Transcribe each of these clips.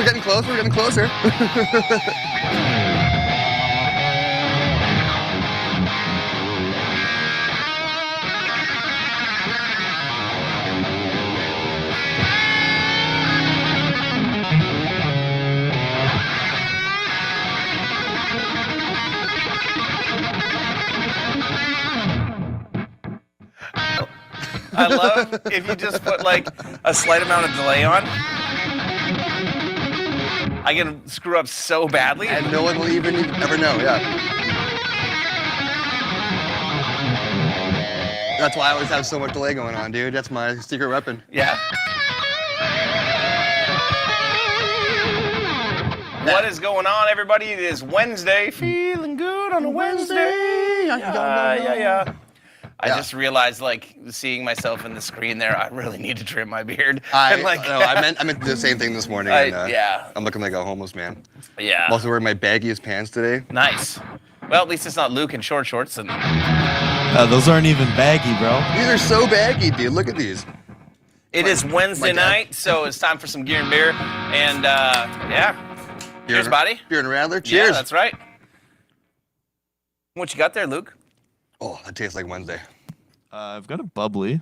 We're getting closer. We're getting closer. I love if you just put like a slight amount of delay on. I can screw up so badly. And no one will even ever know, yeah. That's why I always have so much delay going on, dude. That's my secret weapon. Yeah. What is going on, everybody? It is Wednesday. Feeling good on a Wednesday. Yeah. I just realized, like, seeing myself in the screen there, I really need to trim my beard. I meant the same thing this morning. Yeah. I'm looking like a homeless man. Yeah. I'm also wearing my baggiest pants today. Nice. Well, at least it's not Luke in short shorts. And those aren't even baggy, bro. These are so baggy, dude. Look at these. It is Wednesday night, so it's time for some gear and beer. And, yeah. Cheers, buddy. Beer and Rattler. Cheers. Yeah, that's right. What you got there, Luke? Oh, that tastes like Wednesday. I've got a bubbly.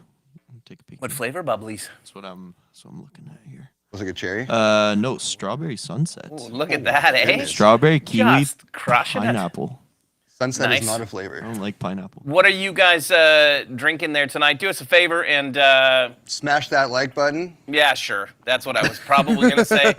Take a peek. What flavor bubblies? That's what I'm looking at here. Looks like a cherry. No, strawberry sunset. Ooh, look at that, eh? Strawberry, kiwi, Just crushing pineapple. Sunset Nice. is not a flavor. I don't like pineapple. What are you guys drinking there tonight? Do us a favor and Smash that like button. yeah, sure. That's what I was probably gonna say.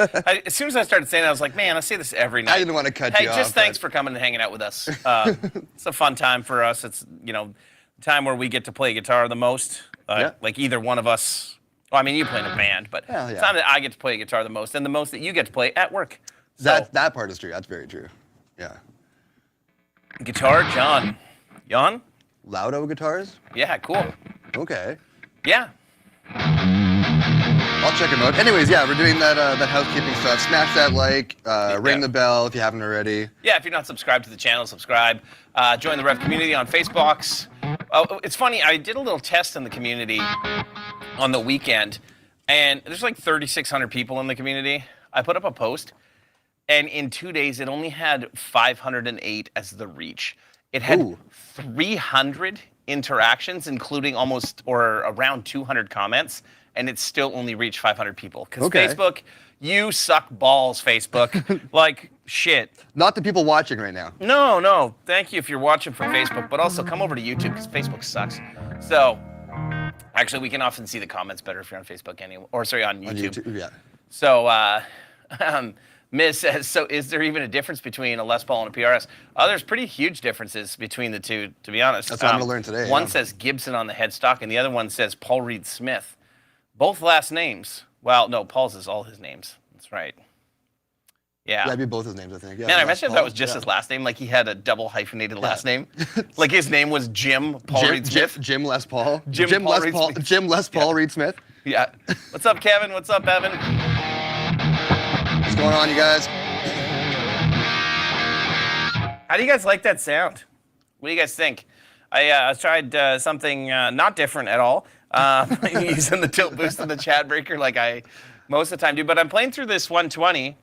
As soon as I started saying it, I was like, man, I say this every night. I didn't want to cut Hey, you off. just thanks for coming and hanging out with us. It's a fun time for us. It's the time where we get to play guitar the most. Yeah. Like either one of us. Well, I mean, you play in a band, but Hell yeah. it's time that I get to play guitar the most, and the most that you get to play at work. So, That part is true. That's very true. Yeah. guitar, John. Jan? Laudo guitars? Yeah, cool. Okay. Yeah. I'll check them out. Anyways, yeah, we're doing that housekeeping stuff. Smash that like, ring the bell if you haven't already. Yeah, if you're not subscribed to the channel, subscribe. Join the Revv community on Facebook. It's funny, I did a little test in the community on the weekend, and there's like 3,600 people in the community. I put up a post, and in 2 days, it only had 508 as the reach. It had 300 interactions, including almost or around 200 comments, and it still only reached 500 people. Because Facebook, you suck balls, Facebook. Like, shit. Not the people watching right now. No. Thank you if you're watching from Facebook, but also come over to YouTube because Facebook sucks. So, actually, we can often see the comments better if you're on Facebook anyway, or sorry, on YouTube. On YouTube, yeah. So, Ms. says, so is there even a difference between a Les Paul and a PRS? There's pretty huge differences between the two, to be honest. That's what I'm going to learn today. One says Gibson on the headstock, and the other one says Paul Reed Smith. Both last names. Well, no, Paul's is all his names. That's right. Yeah. That'd be both his names, I think. Yeah, Man, I imagine if that was just his last name, like he had a double hyphenated last name. Like his name was Jim Paul Reed Smith. Jim Les Paul. Jim Les Paul. Jim Les Paul Reed Smith. Yeah. What's up, Kevin? What's up, Evan? What's going on, you guys? How do you guys like that sound? What do you guys think? I tried something not different at all. Using the tilt boost and the chat breaker like I most of the time do. But I'm playing through this 120.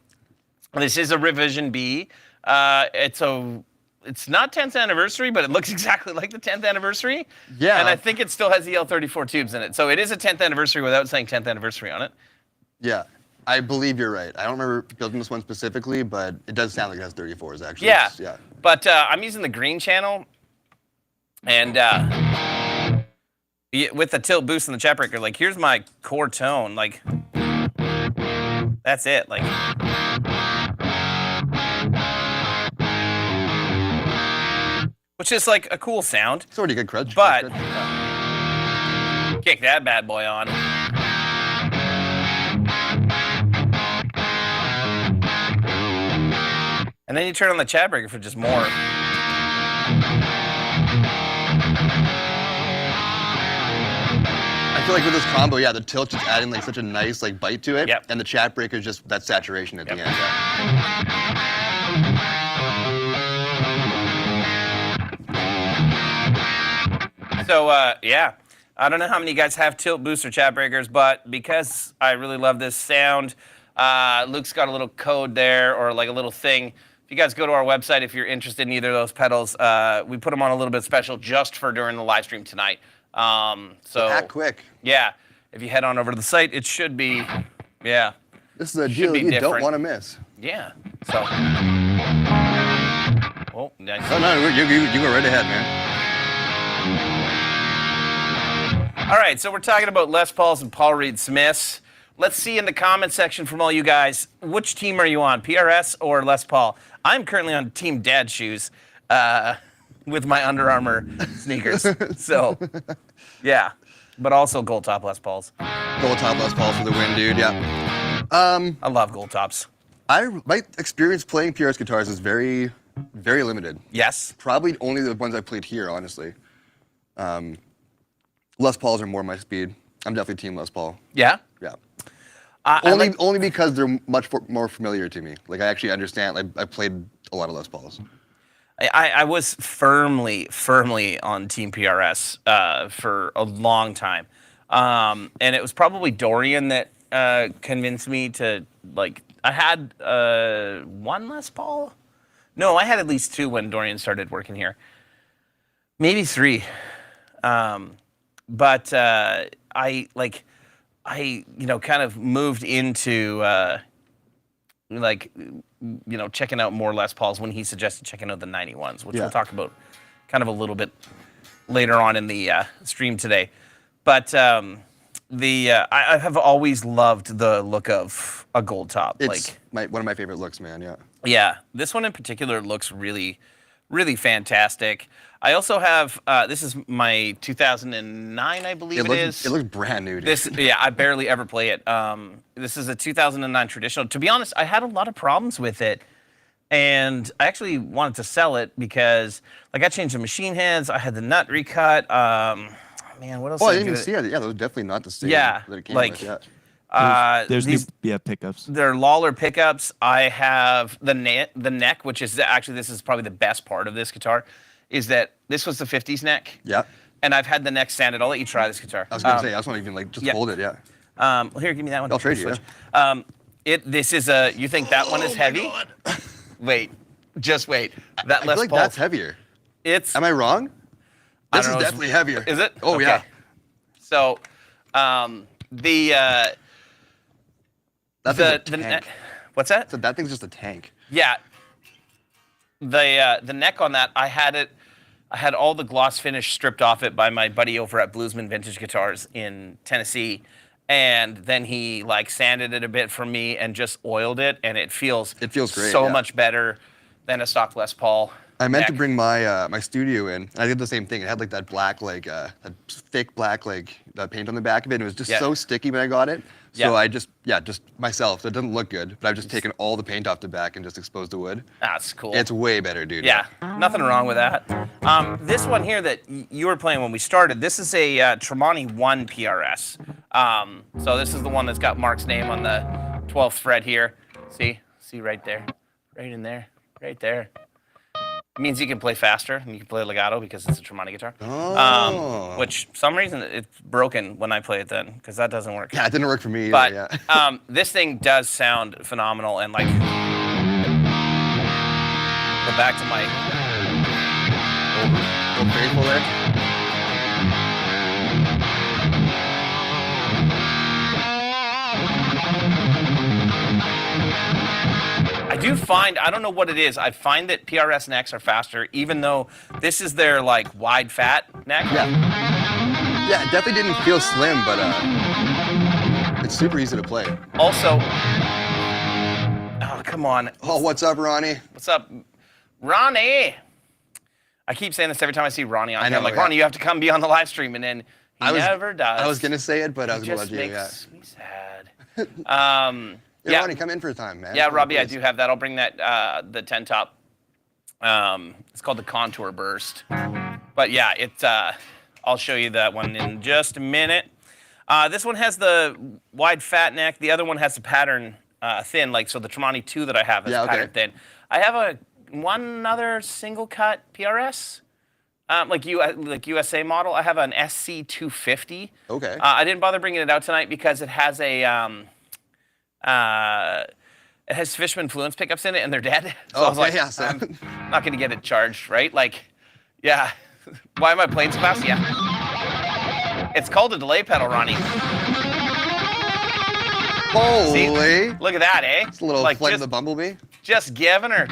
This is a Revision B. It's not 10th anniversary, but it looks exactly like the 10th anniversary. Yeah. And I think it still has the L34 tubes in it. So it is a 10th anniversary without saying 10th anniversary on it. Yeah. I believe you're right. I don't remember building this one specifically, but it does sound like it has 34s, actually. Yeah. Yeah. But I'm using the green channel. And with the tilt boost and the chat breaker, like, here's my core tone. Like, that's it. Like, which is like a cool sound. It's already good crutch. But Yeah. kick that bad boy on. And then you turn on the chat breaker for just more. I feel like with this combo, yeah, the tilt's just adding like such a nice like bite to it. Yep. And the chat breaker is just that saturation at the end. So, yeah. I don't know how many of you guys have tilt boost or chat breakers, but because I really love this sound, Luke's got a little code there, or like a little thing. If you guys go to our website, if you're interested in either of those pedals, we put them on a little bit special just for during the live stream tonight. So act quick. Yeah, if you head on over to the site, it should be, yeah. This is a Should deal be you different. don't want to miss. Yeah. So. Oh, nice. No, you go right ahead, man. All right, so we're talking about Les Pauls and Paul Reed Smiths. Let's see in the comment section from all you guys, which team are you on, PRS or Les Paul? I'm currently on Team Dad Shoes with my Under Armour sneakers. So, yeah, but also gold top Les Pauls. Gold top Les Paul for the win, dude. Yeah. I love gold tops. My experience playing PRS guitars is very, very limited. Yes. Probably only the ones I played here, honestly. Les Pauls are more my speed. I'm definitely Team Les Paul. Yeah? Yeah. Only because they're much more familiar to me. Like I actually understand. Like I played a lot of Les Pauls. I was firmly on Team PRS for a long time. And it was probably Dorian that convinced me to, like, I had one Les Paul? No, I had at least two when Dorian started working here. Maybe three. But I kind of moved into, checking out more Les Pauls when he suggested checking out the 91s, which we'll talk about kind of a little bit later on in the stream today. But I have always loved the look of a gold top. It's one of my favorite looks, man. Yeah. Yeah, this one in particular looks really, really fantastic. I also have, this is my 2009, I believe it is. It looks brand new, dude. I barely ever play it. This is a 2009 traditional. To be honest, I had a lot of problems with it. And I actually wanted to sell it because, like, I changed the machine heads. I had the nut recut. Man, what else? Oh, I didn't even see it. Yeah, those are definitely not the same. Yeah, that it came like, with, yeah. There's these, pickups. They're Lawler pickups. I have the neck, which is actually, this is probably the best part of this guitar, is that this was the 50s neck. Yeah. And I've had the neck sanded. I'll let you try this guitar. I was gonna say, I just want to even just hold it. Yeah. Well, here, give me that one. I'll trade you. This is a. You think that one is heavy? Wait, just wait. That I Les feel like Paul. that's heavier. It's. Am I wrong? I This don't is know, definitely heavier. Is it? Oh Okay. yeah. So, That's a tank. what's that? So that thing's just a tank. Yeah. The neck on that, I had all the gloss finish stripped off it by my buddy over at Bluesman Vintage Guitars in Tennessee, and then he like sanded it a bit for me and just oiled it, and it feels great, so yeah. much better than a stock Les Paul. I meant to neck. bring my my studio in. I did the same thing. It had like that black, that thick black, that paint on the back of it. It was just so sticky when I got it. So I just myself. So it doesn't look good, but I've just taken all the paint off the back and just exposed the wood. That's cool. It's way better, dude. Yeah, nothing wrong with that. This one here that you were playing when we started, this is a Tramani 1 PRS. So this is the one that's got Mark's name on the 12th fret here. See right there, right in there, right there. It means you can play faster and you can play legato because it's a Tramani guitar. Oh. Which, some reason, it's broken when I play it then, because that doesn't work. Yeah, it didn't work for me But either, yeah. this thing does sound phenomenal, and like, go back to my... Little faithful there. I do find, I don't know what it is, I find that PRS necks are faster, even though this is their like wide fat neck. Yeah, it definitely didn't feel slim, but it's super easy to play. Also, oh, come on. Oh, what's up, Ronnie? What's up, Ronnie? I keep saying this every time I see Ronnie on here. I'm like, yeah. Ronnie, you have to come be on the live stream, and then he never does. I was gonna say it, but I was gonna let just you. makes me sad. Yeah, Ronnie, come in for a time, man. Yeah, Robbie, I do have that. I'll bring that, the 10 top. It's called the Contour Burst. But yeah, I'll show you that one in just a minute. This one has the wide fat neck. The other one has the pattern thin, so the Tramani 2 that I have is pattern thin. I have one other single cut PRS, like USA model. I have an SC250. Okay. I didn't bother bringing it out tonight because it has a It has Fishman Fluence pickups in it, and they're dead. So Oh, I was like, yeah, so- I'm not going to get it charged, right? Like, yeah. Why am I playing so fast? Yeah. It's called a delay pedal, Ronnie. See? Holy! Look at that, eh? It's a little like flight of the bumblebee. just giving her.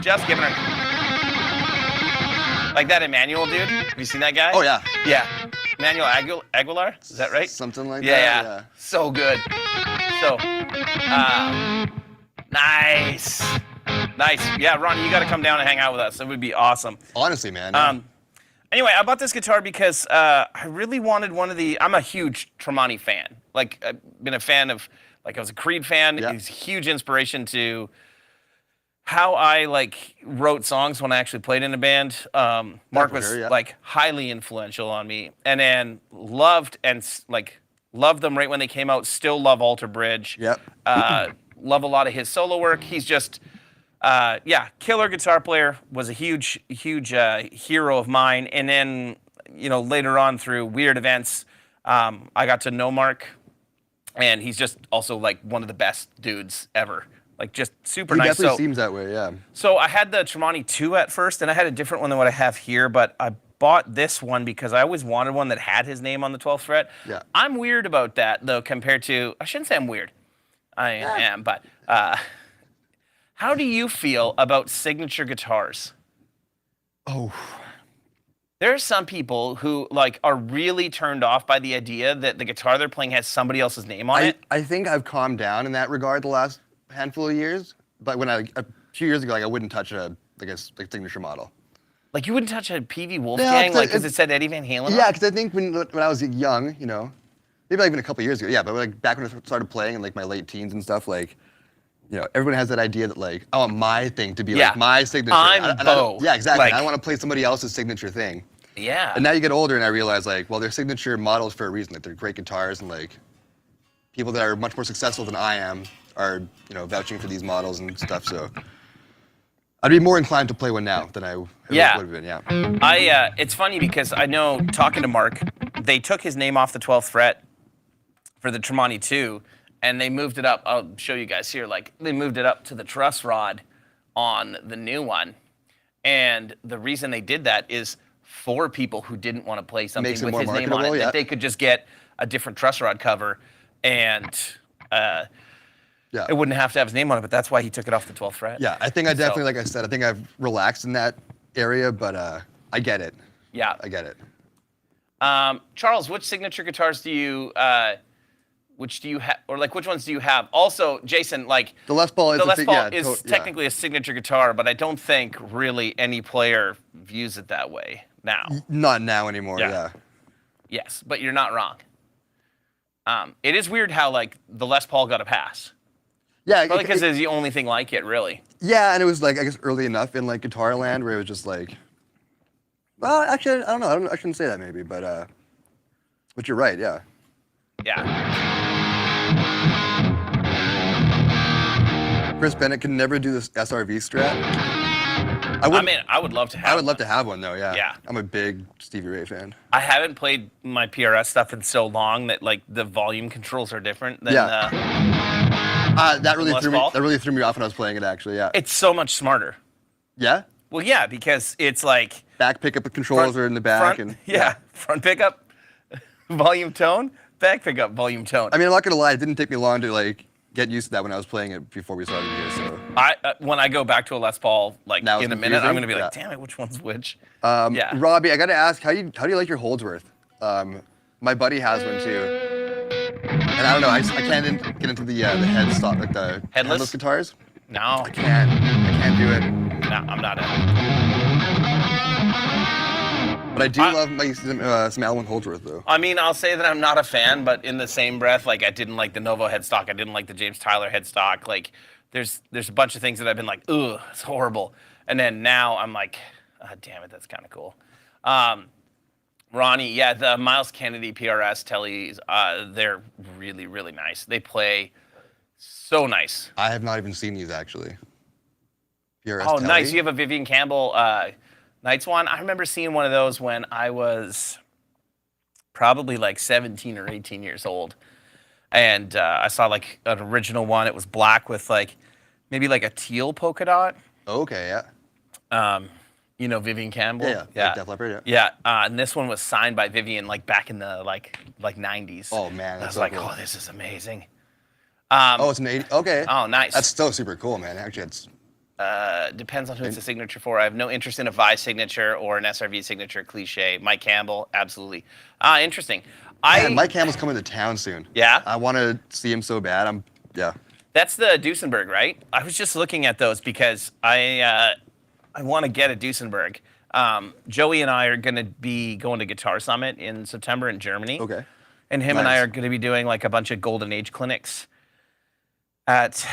Like that Emmanuel dude. Have you seen that guy? Oh yeah. Yeah. Emmanuel Aguilar. Is that right? Something like Yeah. that. So good. So, nice. Yeah, Ronnie, you got to come down and hang out with us. It would be awesome. Honestly, man. Anyway, I bought this guitar because I really wanted one of the. I'm a huge Tramani fan. Like, I've been a fan of. Like, I was a Creed fan. Yeah. He's a huge inspiration to how I wrote songs when I actually played in a band. Mark was sure, yeah. highly influential on me, and then loved them right when they came out. Still love Alter Bridge. Yep. Love a lot of his solo work. He's just killer guitar player. Was a huge hero of mine. And then later on through weird events, I got to know Mark, and he's just also one of the best dudes ever. Like, just super He nice. definitely So, seems that way. Yeah. so I had the Tramani 2 at first, and I had a different one than what I have here, but I bought this one because I always wanted one that had his name on the 12th fret. Yeah. I'm weird about that, though, compared to, I shouldn't say I'm weird. I am, but how do you feel about signature guitars? Oh. There are some people who are really turned off by the idea that the guitar they're playing has somebody else's name on it. I think I've calmed down in that regard the last handful of years. But when a few years ago, I wouldn't touch a signature model. Like, you wouldn't touch a PV Wolfgang because it said Eddie Van Halen on it? Yeah, because I think when I was young, maybe even a couple years ago, yeah, but back when I started playing in my late teens and stuff, everyone has that idea that I want my thing to be my signature. I'm Bo. Yeah, exactly. I don't want to play somebody else's signature thing. Yeah. And now you get older, and I realize well, they're signature models for a reason. They're great guitars, and people that are much more successful than I am are vouching for these models and stuff. So I'd be more inclined to play one now than I would have been. Yeah. It's funny because I know, talking to Mark, they took his name off the 12th fret for the Tramani 2, and they moved it up. I'll show you guys here. They moved it up to the truss rod on the new one. And the reason they did that is for people who didn't want to play something Makes it with more his name on it, marketable, yeah. that they could just get a different truss rod cover, and Yeah. it wouldn't have to have his name on it, but that's why he took it off the 12th fret. Yeah, I think I definitely, like I said, I think I've relaxed in that area, but I get it. Yeah. I get it. Charles, which signature guitars do you have, or which ones do you have? Also, Jason, The Les Paul is the Les Paul yeah, is yeah. technically a signature guitar, but I don't think really any player views it that way now. Not now anymore. Yeah. Yeah. Yes, but you're not wrong. It is weird how the Les Paul got a pass. Yeah. Probably because it's the only thing like it, really. Yeah, and it was I guess early enough in guitar land where it was just well, actually, I don't know. I shouldn't say that maybe, but you're right. Yeah. Yeah. Chris Bennett can never do this SRV Strat. I would love to have I would love to have one though. Yeah. Yeah. I'm a big Stevie Ray fan. I haven't played my PRS stuff in so long that the volume controls are different than Yeah. That really Les threw me. Paul? That really threw me off when I was playing it. Actually, yeah. it's so much smarter. Yeah. Well, yeah, because it's Back pickup controls are in the back, front, and front pickup, volume tone, back pickup, volume tone. I mean, I'm not gonna lie. It didn't take me long to get used to that when I was playing it before we started here. So. When I go back to a Les Paul Now it's in a minute, I'm gonna be confusing? damn it, which one's which? Yeah. Robbie, I gotta ask, how do you like your Holdsworth? My buddy has one too, and I don't know. I can't get into the headstock, the headless guitars. No, I can't do it. no, I'm not in. But I do love my some Allen Holdsworth though. I mean, I'll say that I'm not a fan, but in the same breath, I didn't like the Novo headstock. I didn't like the James Tyler headstock. There's a bunch of things that I've been ugh, it's horrible. And then now I'm damn it, that's kind of cool. Ronnie, yeah, the Miles Kennedy PRS Tellys, they're really, really nice. They play so nice. I have not even seen these actually. PRS Oh, Telly? nice. You have a Vivian Campbell Knights one. I remember seeing one of those when I was probably 17 or 18 years old. and I saw like an original one. It was black with like maybe like a teal polka dot. Okay, yeah. You know Vivian Campbell? Yeah. Like Def Leppard, Yeah, and this one was signed by Vivian like back in the like 90s. Oh man, I was that's so like, cool. oh, this is amazing. Oh, it's an 80. Okay. Oh, nice. That's still super cool, man. Actually, it's Depends on who it's a signature for. I have no interest in a Vi signature or an SRV signature. Cliche. Mike Campbell, absolutely. Interesting. man, Mike Campbell's coming to town soon. Yeah? I want to see him so bad. Yeah. That's the Duesenberg, right? I was just looking at those because I want to get a Duesenberg. Joey and I are going to be going to Guitar Summit in September in Germany. Okay. And him and I are going to be doing like a bunch of Golden Age clinics at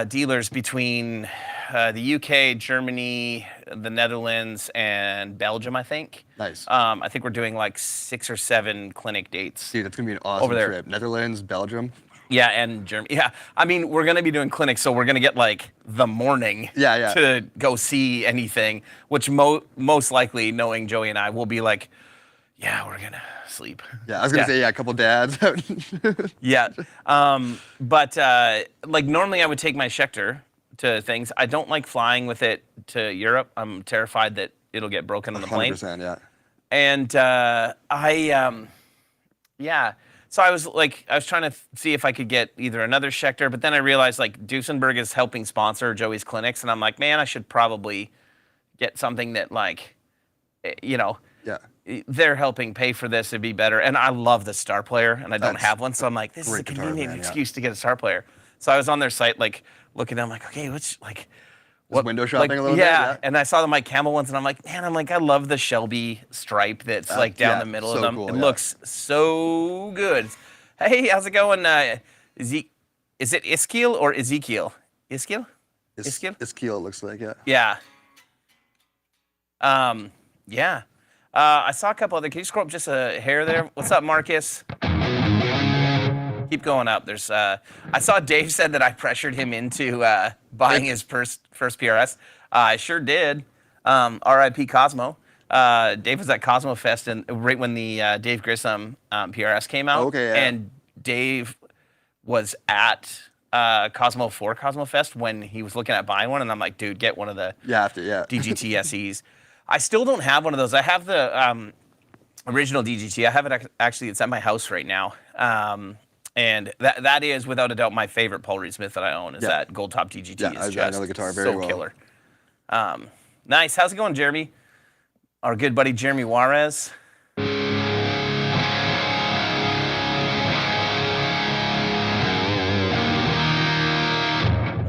dealers between the UK, Germany, the Netherlands, and Belgium, I think. Nice. I think we're doing like 6 or 7 clinic dates. Dude, that's gonna be an awesome over there. trip. Netherlands, Belgium. Yeah, and Germany. Yeah, I mean, we're going to be doing clinics, so we're going to get like the morning Yeah. to go see anything, which most likely, knowing Joey and I, will be like, yeah, we're going to sleep. Yeah, I was gonna say a couple dads. Yeah, but like normally I would take my Schecter to things. I don't like flying with it to Europe. I'm terrified that it'll get broken on the plane. 100%, yeah. And yeah. So I was trying to see if I could get either another Schecter, but then I realized like Duesenberg is helping sponsor Joey's clinics, and I'm like, man, I should probably get something that like, you know, Yeah. they're helping pay for this. It'd be better. And I love the Star Player, and I don't That's have one, so I'm like, this is a great guitar, convenient man, yeah. excuse to get a Star Player. So I was on their site, like looking. I'm like, okay, which like. Just window shopping a little bit? Yeah, Yeah. and I saw the Mike Campbell ones, and I'm like, man, I love the Shelby stripe that's like down yeah, the middle so of them. cool, It yeah. looks so good. Hey, how's it going? Is it Iskiel or Ezekiel? Iskiel? Iskiel? Iskiel, it looks like, yeah. Yeah. Yeah. I saw a couple other. Can you scroll up just a hair there? What's up, Marcus? Keep going up. There's. I saw Dave said that I pressured him into buying his first PRS. I sure did. R.I.P. Cosmo. Dave was at Cosmo Fest and right when the Dave Grissom PRS came out. Okay, yeah. And Dave was at Cosmo Fest when he was looking at buying one, and I'm like, dude, get one of the Yeah, after, yeah. DGT SEs. I still don't have one of those. I have the original DGT. I have it actually. It's at my house right now. And that is without a doubt my favorite Paul Reed Smith that I own is that Gold Top DGT. Yeah, It's I know the guitar very well. killer. Nice. How's it going, Jeremy? Our good buddy Jeremy Juarez.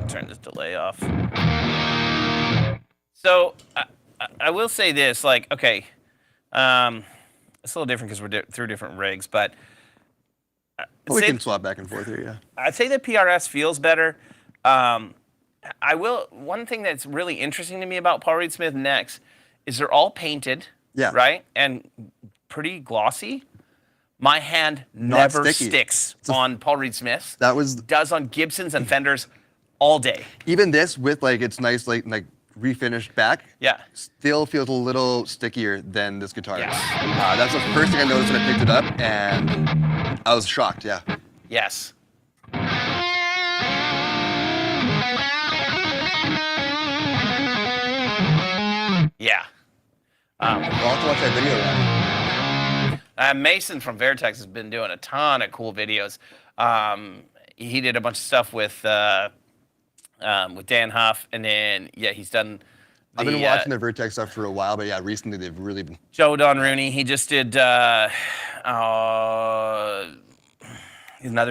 Turn this delay off. So I will say this, like, okay, it's a little different because we're through different rigs, but We can swap back and forth here, yeah. I'd say the PRS feels better. One thing that's really interesting to me about Paul Reed Smith necks is they're all painted, Yeah. right, and pretty glossy. My hand never sticky. sticks on Paul Reed Smiths. That was Does on Gibsons and Fenders all day. even this with like its nice like refinished back. Yeah. Still feels a little stickier than this guitar. Yes. That's the first thing I noticed when I picked it up, and I was shocked. Yeah. Yes. Yeah. I'll have to watch that video. Right? Mason from Vertex has been doing a ton of cool videos. He did a bunch of stuff with Dan Huff, and then he's done. I've been watching the Vertex stuff for a while, but yeah, recently they've really been. Joe Don Rooney. He just did another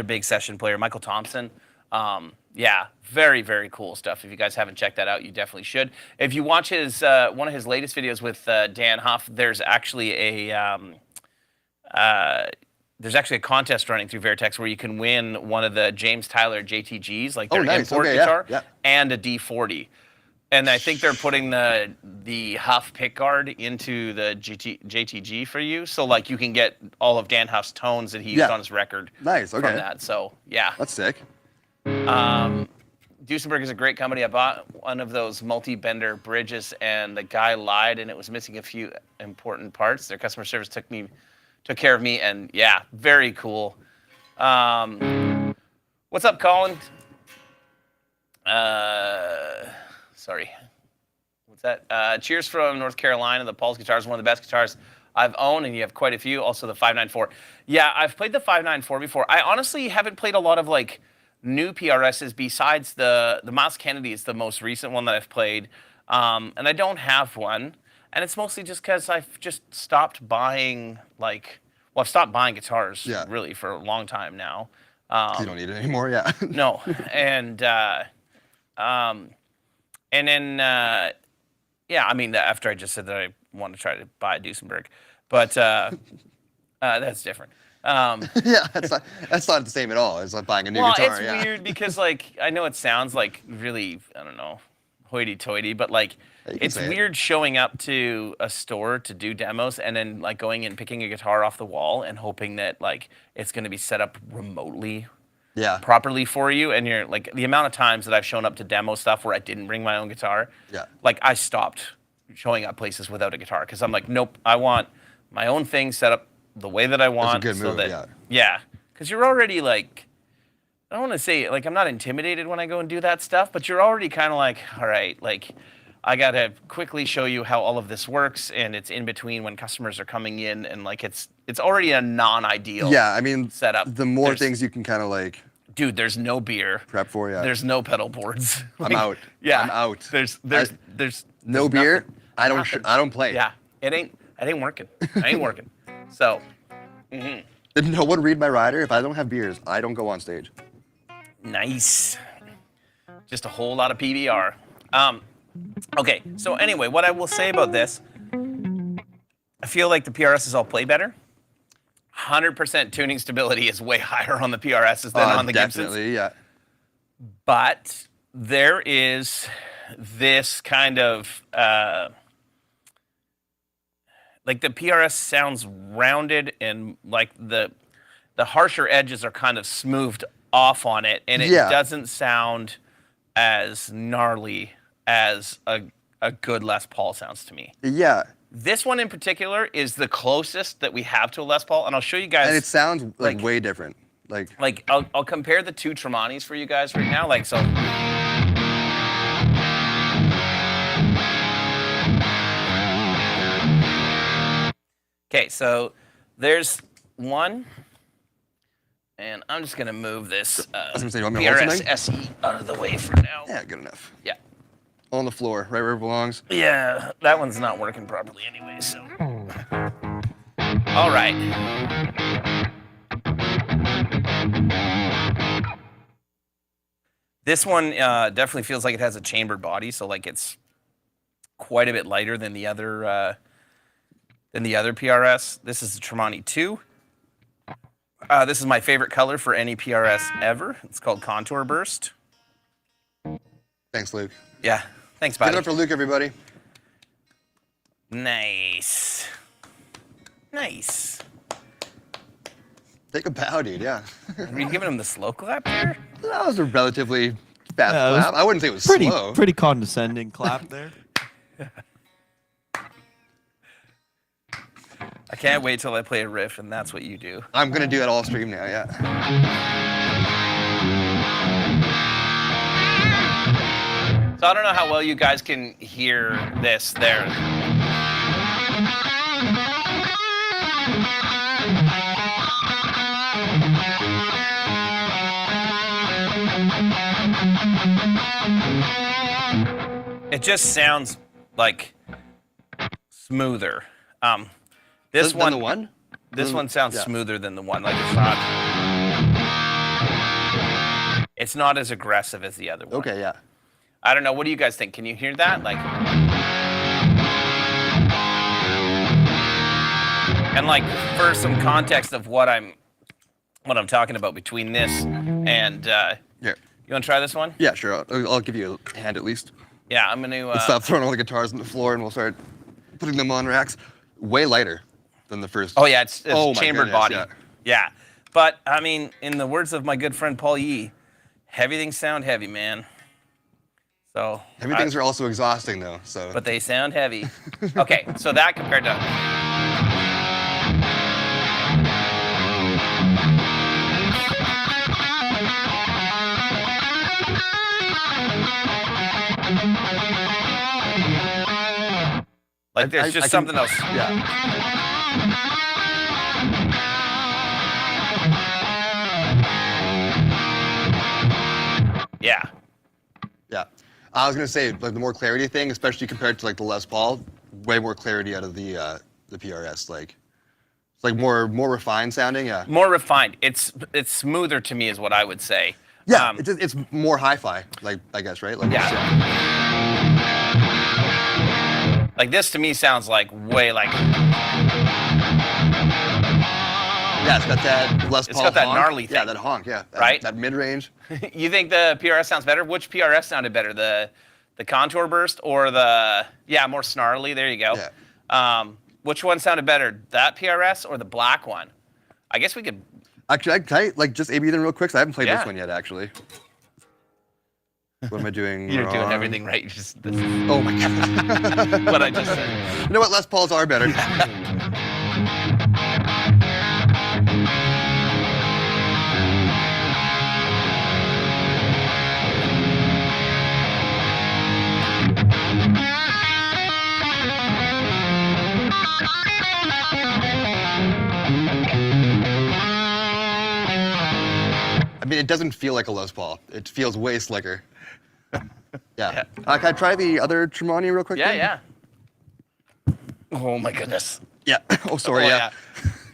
big session player, Michael Thompson. Yeah, very, very cool stuff. If you guys haven't checked that out, you definitely should. If you watch his one of his latest videos with Dan Huff, there's actually a contest running through Vertex where you can win one of the James Tyler JTGs, like their nice. import Okay, guitar, yeah. and a D40. And I think they're putting the Huff pickguard into the JTG for you, so like you can get all of Dan Huff's tones that he used on his record. Nice. Okay. From that, so yeah. That's sick. Duesenberg is a great company. I bought one of those multi-bender bridges, and the guy lied, and it was missing a few important parts. Their customer service took care of me, and yeah, very cool. What's up, Colin? Sorry. What's that? Cheers from North Carolina. The Paul's guitar is one of the best guitars I've owned, and you have quite a few. Also, the 594. Yeah, I've played the 594 before. I honestly haven't played a lot of like new PRSs besides the Miles Kennedy is the most recent one that I've played, and I don't have one, and it's mostly just because I've just stopped buying I've stopped buying guitars really for a long time now. You don't need it anymore, yeah. No, and then yeah, I mean after I just said that I want to try to buy a Duesenberg, but that's different. Yeah, that's not the same at all. It's like buying a new guitar. It's weird because like I know it sounds like really, I don't know, hoity-toity, but like it's weird showing up to a store to do demos and then like going and picking a guitar off the wall and hoping that like it's going to be set up remotely properly for you. And you're like, the amount of times that I've shown up to demo stuff where I didn't bring my own guitar, like I stopped showing up places without a guitar because I'm like, nope, I want my own thing set up the way that I want. That's a good move, yeah, because you're already like, I don't want to say like I'm not intimidated when I go and do that stuff, but you're already kind of like, all right, like I gotta quickly show you how all of this works, and it's in between when customers are coming in, and like it's already a non-ideal setup. The more things you can kind of like, dude, there's no beer prep for. There's no pedal boards. I'm out. Yeah, I'm out. There's no beer. Nothing. I don't play. Yeah, it ain't working. I ain't working. So. Did no one read my rider? If I don't have beers, I don't go on stage. Nice. Just a whole lot of PBR. Okay, so anyway, what I will say about this, I feel like the PRSs all play better. 100% tuning stability is way higher on the PRSs than on the Gibsons. Definitely, yeah. But there is this kind of, like the PRS sounds rounded and like the harsher edges are kind of smoothed off on it, and it doesn't sound as gnarly as a good Les Paul sounds to me. Yeah. This one in particular is the closest that we have to a Les Paul, and I'll show you guys. And it sounds like way different. Like I'll compare the two Tramanis for you guys right now. Like so. Okay, so there's one, and I'm just gonna move this PRS SE out of the way for now. Yeah, good enough. Yeah. On the floor, right where it belongs. Yeah, that one's not working properly anyway, so. All right. This one definitely feels like it has a chambered body, so like it's quite a bit lighter than the other PRS. This is the Tramani 2. This is my favorite color for any PRS ever. It's called Contour Burst. Thanks, Luke. Yeah, thanks, buddy. Give it up for Luke, everybody. Nice. Nice. Take a bow, dude, yeah. Were you giving him the slow clap there? That was a relatively fast clap. I wouldn't say it was slow. Pretty condescending clap there. I can't wait till I play a riff, and that's what you do. I'm going to do that all stream now, yeah. So I don't know how well you guys can hear this there. It just sounds like smoother. This one, than the one? This one sounds smoother than the one. Like it's not as aggressive as the other one. Okay, yeah. I don't know. What do you guys think? Can you hear that? Like, and like for some context of what I'm talking about between this and Here. You want to try this one? Yeah, sure. I'll give you a hand at least. Yeah, I'm gonna Let's stop throwing all the guitars on the floor and we'll start putting them on racks. Way lighter than the first. Oh yeah, it's chambered goodness, body. Yeah, but I mean, in the words of my good friend Paul Yee, heavy things sound heavy, man. So heavy things are also exhausting, though. So. But they sound heavy. Okay, so that compared to. Like there's just something else. Yeah. Yeah. Yeah. I was gonna say like the more clarity thing, especially compared to like the Les Paul, way more clarity out of the PRS. Like it's like more refined sounding. Yeah. More refined. It's smoother to me, is what I would say. Yeah. It's more hi-fi. Like I guess right. Like, Yeah. Like this to me sounds like way like. Yeah, it's got that Les Paul. It's got that honk. gnarly thing. Yeah, that honk. Yeah. Right? That mid range. You think the PRS sounds better? Which PRS sounded better, the contour burst or the more snarly? There you go. Yeah. Which one sounded better, that PRS or the black one? I guess we could. Actually, I can tell you, like just A/B them real quick. 'Cause I haven't played Yeah. this one yet, actually. What am I doing? You're doing wrong? everything right. This is Oh my god. what I just said. You know what? Les Pauls are better. I mean, it doesn't feel like a Les Paul. It feels way slicker. Yeah. Can I try the other Tramani real quick? Yeah, then? yeah. Oh my goodness. Yeah. Oh, sorry. Oh,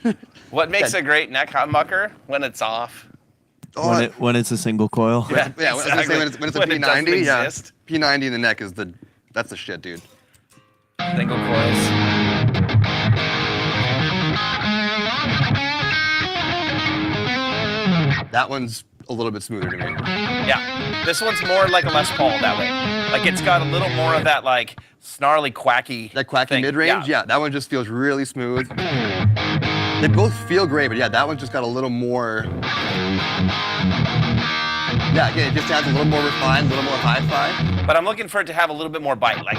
yeah. What makes a great neck humbucker? When it's off. Oh, When it's a single coil. yeah. I was gonna say when it's a When it doesn't P90, yeah. exist. P90 in the neck is that's the shit, dude. Single coils. That one's a little bit smoother to me. Yeah. This one's more like a Les Paul that way. Like it's got a little more of that like snarly, quacky. That quacky thing. mid-range, yeah, that one just feels really smooth. They both feel great, but yeah, that one's just got a little more. Yeah, again, it just sounds a little more refined, a little more hi-fi. But I'm looking for it to have a little bit more bite. Like.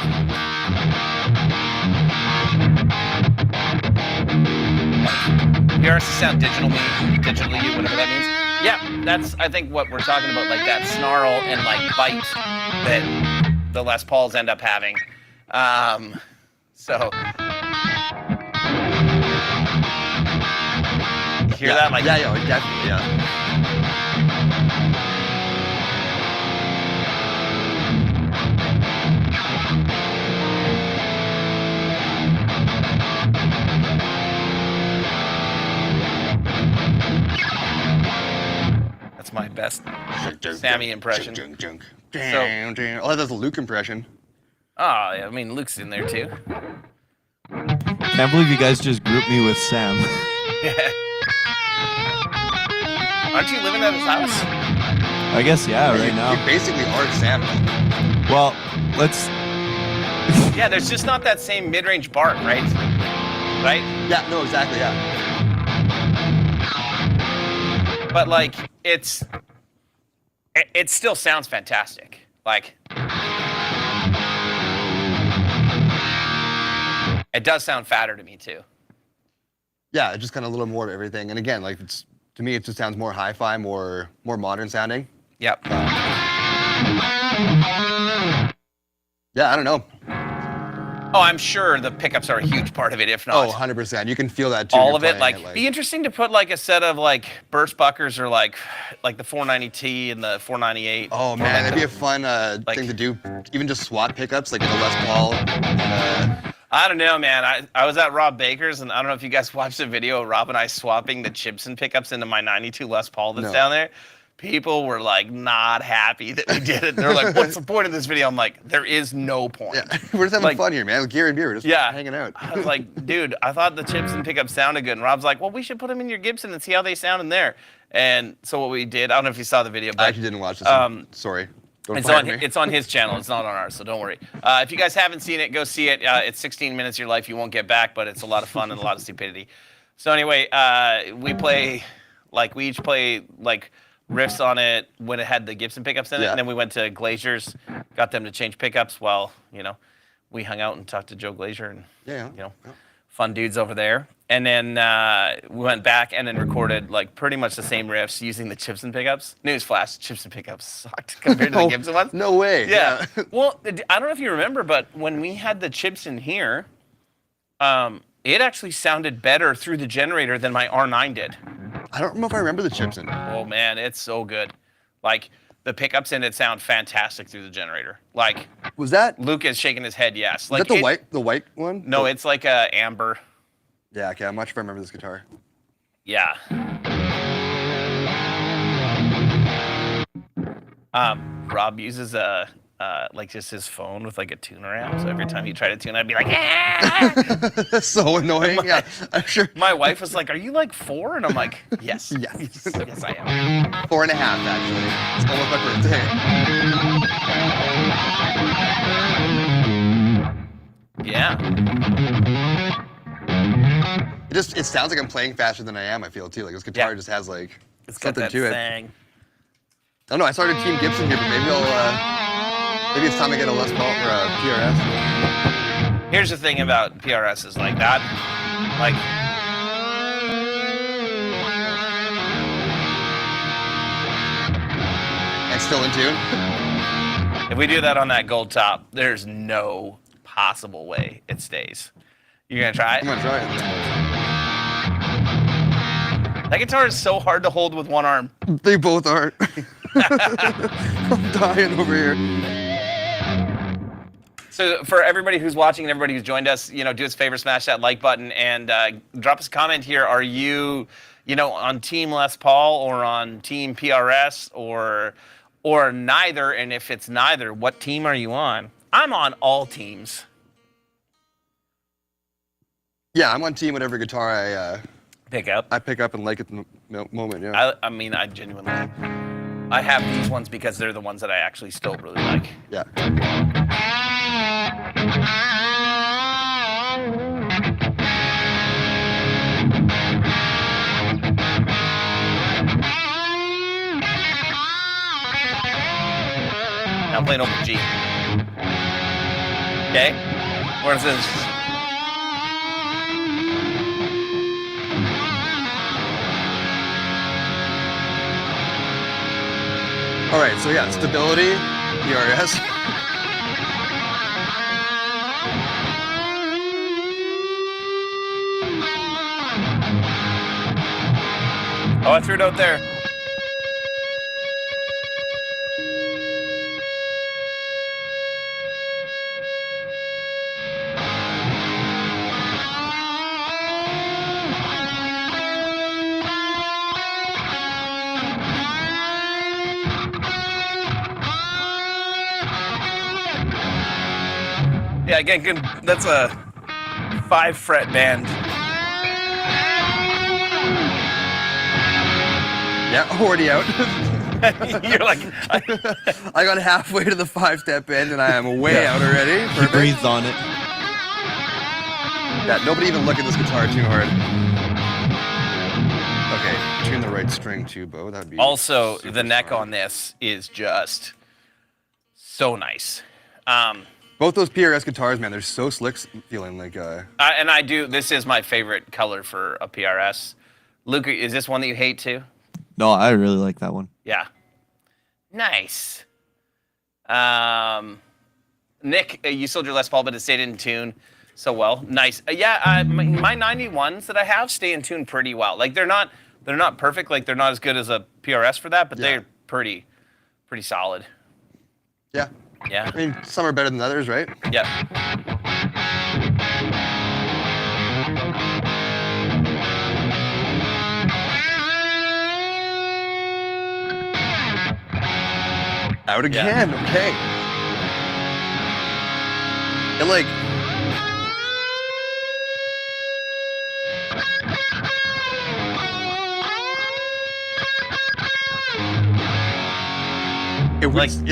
PRS sound digitally you, whatever that means. Yeah, that's I think what we're talking about, like that snarl and like bite that the Les Pauls end up having. So you hear that? Like yeah, definitely, yeah. that's my best Sammy impression. Oh, that's a Luke impression. Oh, yeah, I mean Luke's in there too. Can't believe you guys just grouped me with Sam. Aren't you living at his house? I guess, yeah, right You now. basically are Sam. Well, let's. Yeah, there's just not that same mid-range bark, right? Right? Yeah, no, exactly, yeah. But like it still sounds fantastic. Like it does sound fatter to me too. Yeah, it's just kind of a little more of everything. And again, like to me, it just sounds more hi-fi, more modern sounding. Yep. Yeah, I don't know. Oh, I'm sure the pickups are a huge part of it, if not Oh, 100%. You can feel that too. all You're of it. playing Like, be interesting to put like a set of like burst buckers or like the 490T and the 498. Oh man, that'd be a fun thing to do. Even just swap pickups, like in a Les Paul. And, I don't know, man. I was at Rob Baker's, and I don't know if you guys watched the video of Rob and I swapping the Gibson pickups into my 92 Les Paul that's No. down there. People were like not happy that we did it. They're like, "What's the point of this video?" I'm like, "There is no point." yeah, we're just having Like- fun here, man. With gear and beer, we're just hanging out. I was like, "Dude, I thought the Gibson pickups sounded good." And Rob's like, "Well, we should put them in your Gibson and see how they sound in there." And so what we did, I don't know if you saw the video, but I actually didn't watch this. One. Sorry. Don't It's fire on, me. it's on his channel. It's not on ours, so don't worry. If you guys haven't seen it, go see it. It's 16 minutes of your life you won't get back, but it's a lot of fun and a lot of stupidity. So anyway, we each play like riffs on it when it had the Gibson pickups in it, Yeah. and then we went to Glazier's, got them to change pickups while we hung out and talked to Joe Glazier and Yeah. fun dudes over there. And then we went back and then recorded like pretty much the same riffs using the Gibson pickups. Newsflash, Gibson pickups sucked compared to the Gibson ones. No way. Yeah. Well, I don't know if you remember, but when we had the Gibson here, It actually sounded better through the generator than my R9 did. I don't know if I remember the chips in it. Oh man, it's so good. Like the pickups in it sound fantastic through the generator. Like Was that? Luke is shaking his head. Yes. Is Like that the white one? No, it's like a amber. Yeah. Okay. I'm not sure if I remember this guitar. Yeah. Rob uses like just his phone with like a tuner amp. So every time he tried to tune, I'd be like, ah! That's so annoying. Yeah. I'm sure. My wife was like, "Are you like 4?" And I'm like, "Yes, Yes. yes, I am." 4.5 actually. It's almost my birthday. Yeah. It sounds like I'm playing faster than I am. I feel too. Like this guitar just has like It's got something that to it. thing. I don't know. I started Team Gibson here, but maybe maybe it's time to get a Les Paul or a PRS. Here's the thing about PRSs like that. Like, And still in tune. if we do that on that gold top, there's no possible way it stays. You're gonna try it? I'm gonna try it. That guitar is so hard to hold with one arm. They both aren't. I'm dying over here. So for everybody who's watching and everybody who's joined us, do us a favor, smash that like button and drop us a comment here. Are you, on Team Les Paul or on Team PRS or neither? And if it's neither, what team are you on? I'm on all teams. Yeah, I'm on team whatever guitar I Pick up. pick up and like at the moment. Yeah. I mean, I genuinely, I have these ones because they're the ones that I actually still really like. Yeah. Now I'm playing over G. Okay? Where's this? All right. So yeah, stability, PRS. Oh, I threw it out there. Yeah, again, good. That's a 5-fret band. Yeah, already out. You're like, I got halfway to the 5-step bend and I am way out already. He Perfect. breathes on it. Yeah, nobody even look at this guitar too hard. Okay, tune the right string too, Bo. That'd be also, super the neck strong. on this is just so nice. Both those PRS guitars, man, they're so slick feeling like. And I do. This is my favorite color for a PRS. Luke, is this one that you hate too? No, I really like that one. Yeah. Nice. Nick, you sold your Les Paul, but it stayed in tune so well. Nice. Yeah, my 91s that I have stay in tune pretty well. Like they're not perfect. Like they're not as good as a PRS for that, but they're pretty solid. Yeah. Yeah. I mean, some are better than others, right? Yep. Out again. Okay. And like.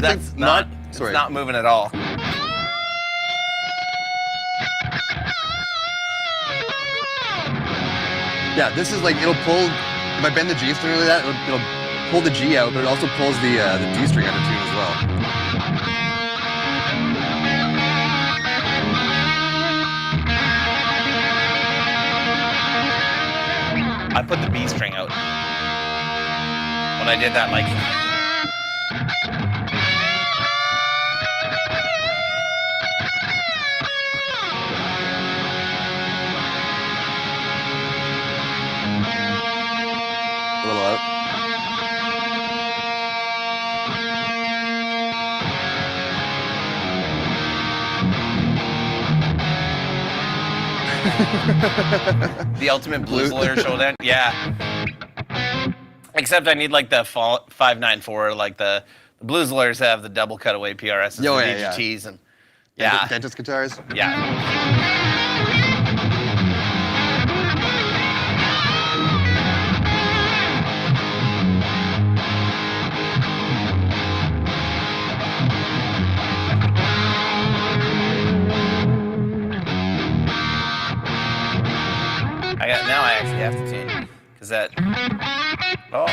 That's not. Sorry. It's not moving at all. Yeah, this is like it'll pull. If I bend the G string like that, it'll pull the G out, but it also pulls the D string out of tune as well. I put the B string out when I did that. Like. The ultimate blues lawyer showdown. Yeah. Except I need like the 594, like the blues lawyers have the double cutaway PRSs and DGTs and Dentist guitars. Yeah. Now I actually have to tune because that. Oh,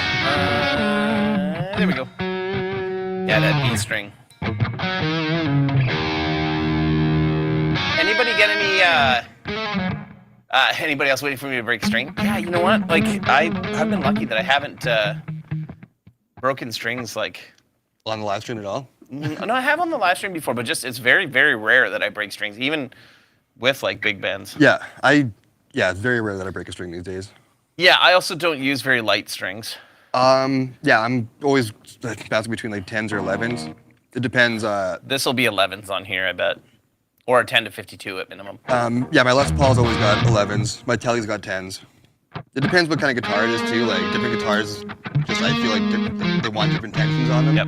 there we go. Yeah, that B string. Anybody get any? Anybody else waiting for me to break a string? Yeah, you know what? Like I've been lucky that I haven't broken strings like on the live stream at all. No, I have on the live stream before, but just it's very, very rare that I break strings, even with like big bands. Yeah, it's very rare that I break a string these days. Yeah, I also don't use very light strings. Yeah, I'm always bouncing between like 10s or 11s. It depends. This will be 11s on here, I bet. Or a 10 to 52 at minimum. Yeah, my Les Paul's always got 11s. My Telly's got 10s. It depends what kind of guitar it is too. Like different guitars, just I feel like they want different tensions on them. Yep.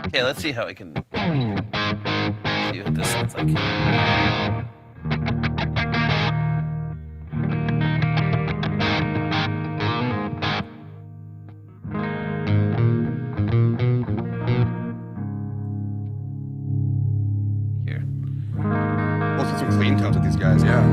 Okay, let's see how I can see what this sounds like. Here. Also some clean tones with these guys, yeah.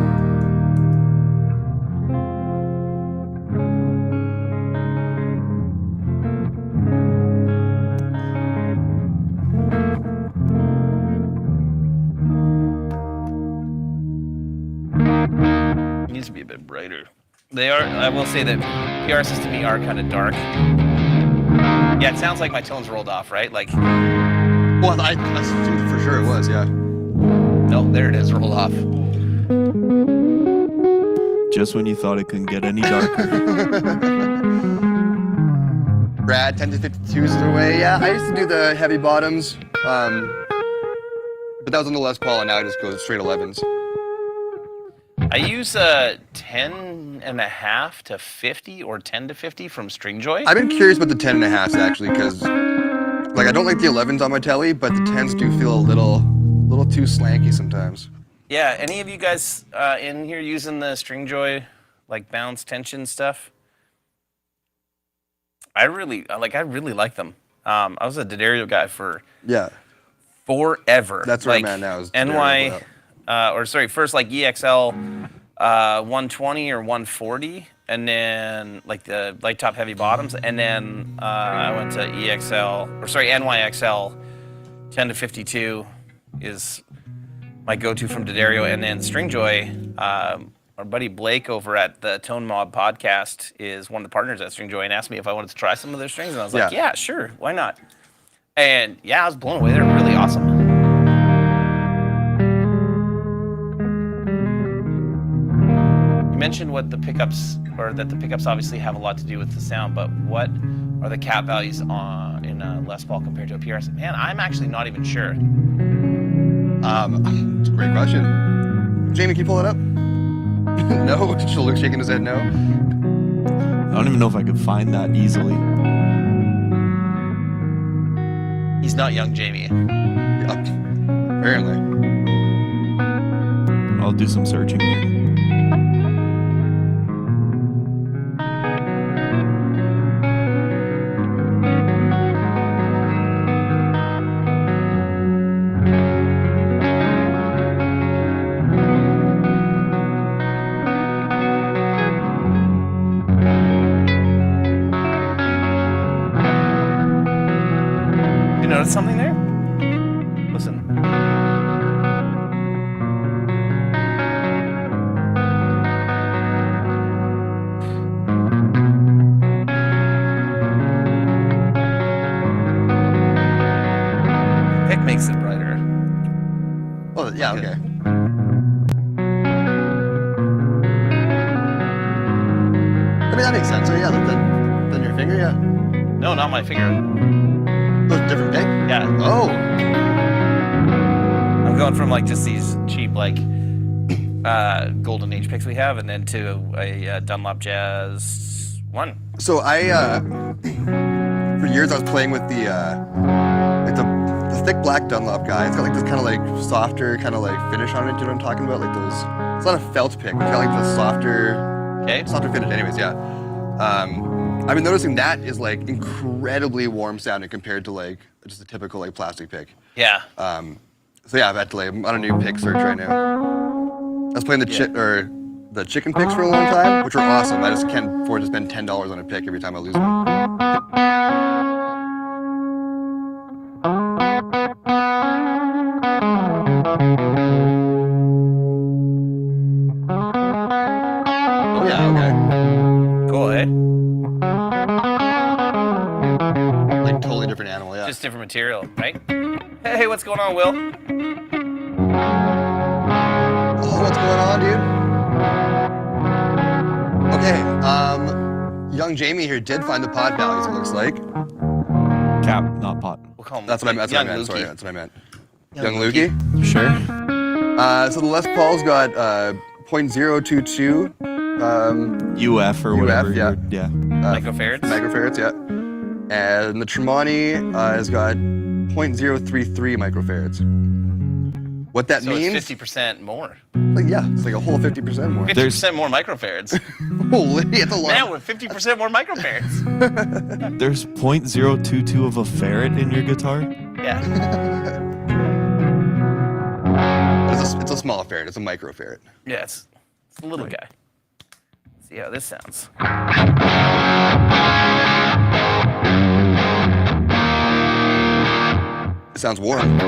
Needs to be a bit brighter. They are, I will say that PRSs to me are kind of dark. Yeah, it sounds like my tones rolled off, right? Like, well, I assumed for sure it was, yeah. No, there it is, rolled off. Just when you thought it couldn't get any darker. Brad, 10 to 52s the way. Yeah, I used to do the heavy bottoms, but that was on the Les Paul, and now I just go straight 11s. I use 10.5 to 50 or 10 to 50 from Stringjoy. I've been curious about the 10.5s actually, because like I don't like the 11s on my telly, but the 10s do feel a little too slanky sometimes. Yeah, any of you guys in here using the Stringjoy like bounce tension stuff? I really like them. I was a D'Addario guy for forever. That's where like, I'm at now. Is first like EXL 120 or 140, and then like the light top heavy bottoms, and then I went to NYXL 10 to 52 is my go-to from D'Addario, and then Stringjoy. Our buddy Blake over at the Tone Mob podcast is one of the partners at Stringjoy and asked me if I wanted to try some of their strings, and I was like, yeah, sure, why not? And yeah, I was blown away. They're really awesome. You mentioned what the pickups, or that the pickups obviously have a lot to do with the sound, but what are the cap values in a Les Paul compared to a PRS? Man, I'm actually not even sure. It's a great question. Jamie, can you pull it up? No? Luke's shaking his head no. I don't even know if I could find that easily. He's not young Jamie. Apparently. I'll do some searching here. You notice something there? Listen. Pick makes it brighter. Oh, yeah, okay. I mean, that makes sense. So, yeah, then your finger, yeah. No, not my finger. Oh, different pick? Yeah. Oh. going from like just these cheap like golden age picks we have, and then to a Dunlop Jazz 1. So for years I was playing with the thick black Dunlop guy. It's got like this kind of like softer kind of like finish on it. Do you know what I'm talking about? Like those. It's not a felt pick. It's got like the softer finish. Anyways, yeah. I've been noticing that is like incredibly warm sounding compared to like just a typical like plastic pick. Yeah. So yeah, I've had to like, I'm on a new pick search right now. I was playing the chicken picks for a long time, which were awesome. I just can't afford to spend $10 on a pick every time I lose one. Oh yeah, okay. Cool, eh? Like totally different animal, yeah. Just different material, right? Hey, what's going on, Will? Oh, what's going on, dude? Okay, young Jamie here did find the pod values, it looks like. Cap, not pot. We'll call him That's what I meant. Young Sorry, Lukey. that's what I meant. Young Young Lukey? Sure. So the Les Paul's got 0.022 UF or whatever. yeah. Yeah. Microfarads? Microfarads, yeah. And the Tramani has got 0.033 microfarads. What that So means? it's 50% more. Like, yeah, it's like a whole 50% more. 50% more microfarads. Holy, it's a lot. Man, with 50% more microfarads. There's 0.022 of a farad in your guitar. Yeah. It's a small farad. It's a microfarad. Yeah, it's a little guy. Let's see how this sounds. It sounds warm.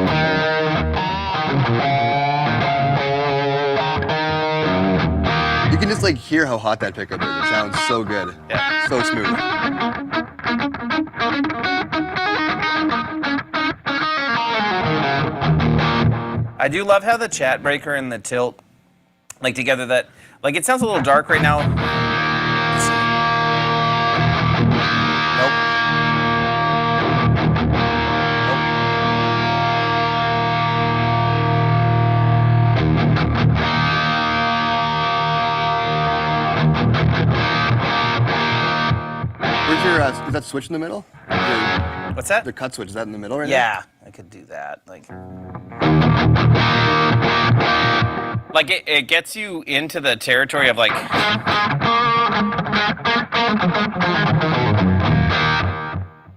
You can just like hear how hot that pickup is. It sounds so good. Yeah. So smooth. I do love how the chat breaker and the tilt, like together, that, like it sounds a little dark right now. Nope. Where's your, is that switch in the middle? What's that? The cut switch, is that in the middle right now? Yeah, I could do that. Like it gets you into the territory of like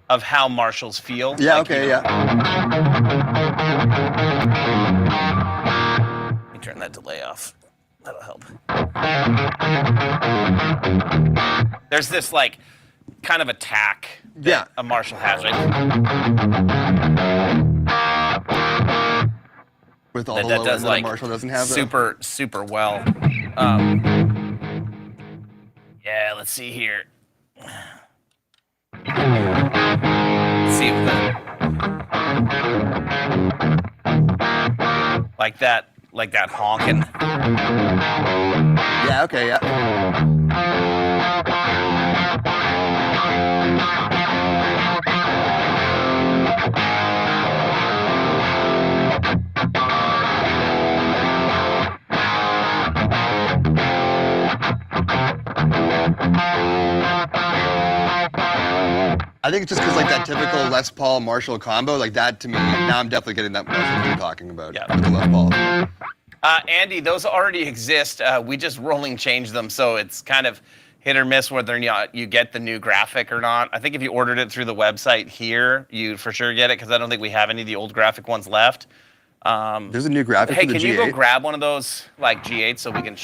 of how Marshalls feel. Yeah, like, okay, you know. yeah. Let me turn that delay off. That'll help. There's this like kind of attack that a Marshall has, right? With all the That low does end like that Marshall doesn't have. though. super well. Yeah, let's see here. Let's see like that honking. Yeah, okay, yeah. I think it's just because like that typical Les Paul Marshall combo, like that to me, now I'm definitely getting that Marshall that you're talking about with the Les Paul. Andy, those already exist. We just rolling change them, so it's kind of hit or miss whether or not you get the new graphic or not. I think if you ordered it through the website here, you'd for sure get it, because I don't think we have any of the old graphic ones left. There's a new graphic Hey, for the can G8. you go grab one of those like G8 so we can?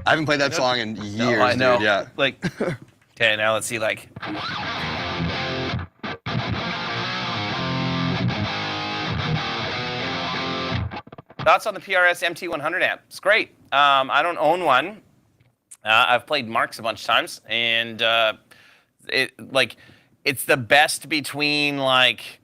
I haven't played that song in years, No, I know. dude. Yeah. Like, okay, now let's see. Like, thoughts on the PRS MT100 amp? It's great. I don't own one. I've played Marks a bunch of times, and it's the best between like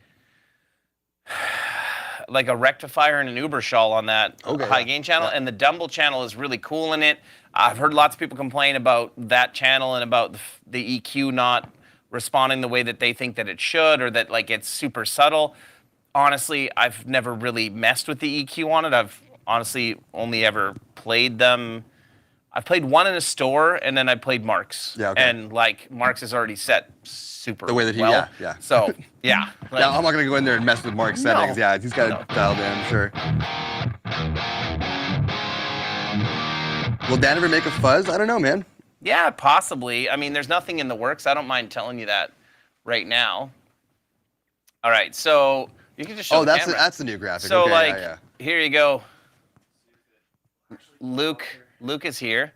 a rectifier and an Uberschall on that high gain channel, and the Dumble channel is really cool in it. I've heard lots of people complain about that channel and about the EQ not responding the way that they think that it should, or that like it's super subtle. Honestly, I've never really messed with the EQ on it. I've honestly only ever played them. I've played one in a store, and then I played Marks. Yeah, okay. And like Marks is already set super The way that he, well. yeah. So yeah. Like, Yeah, I'm not gonna go in there and mess with Mark's settings. Yeah, he's got it dialed in, I'm sure. Will Dan ever make a fuzz? I don't know, man. Yeah, possibly. I mean, there's nothing in the works. I don't mind telling you that right now. All right, so you can just show the camera. That's the new graphic. So okay, here you go. Luke is here.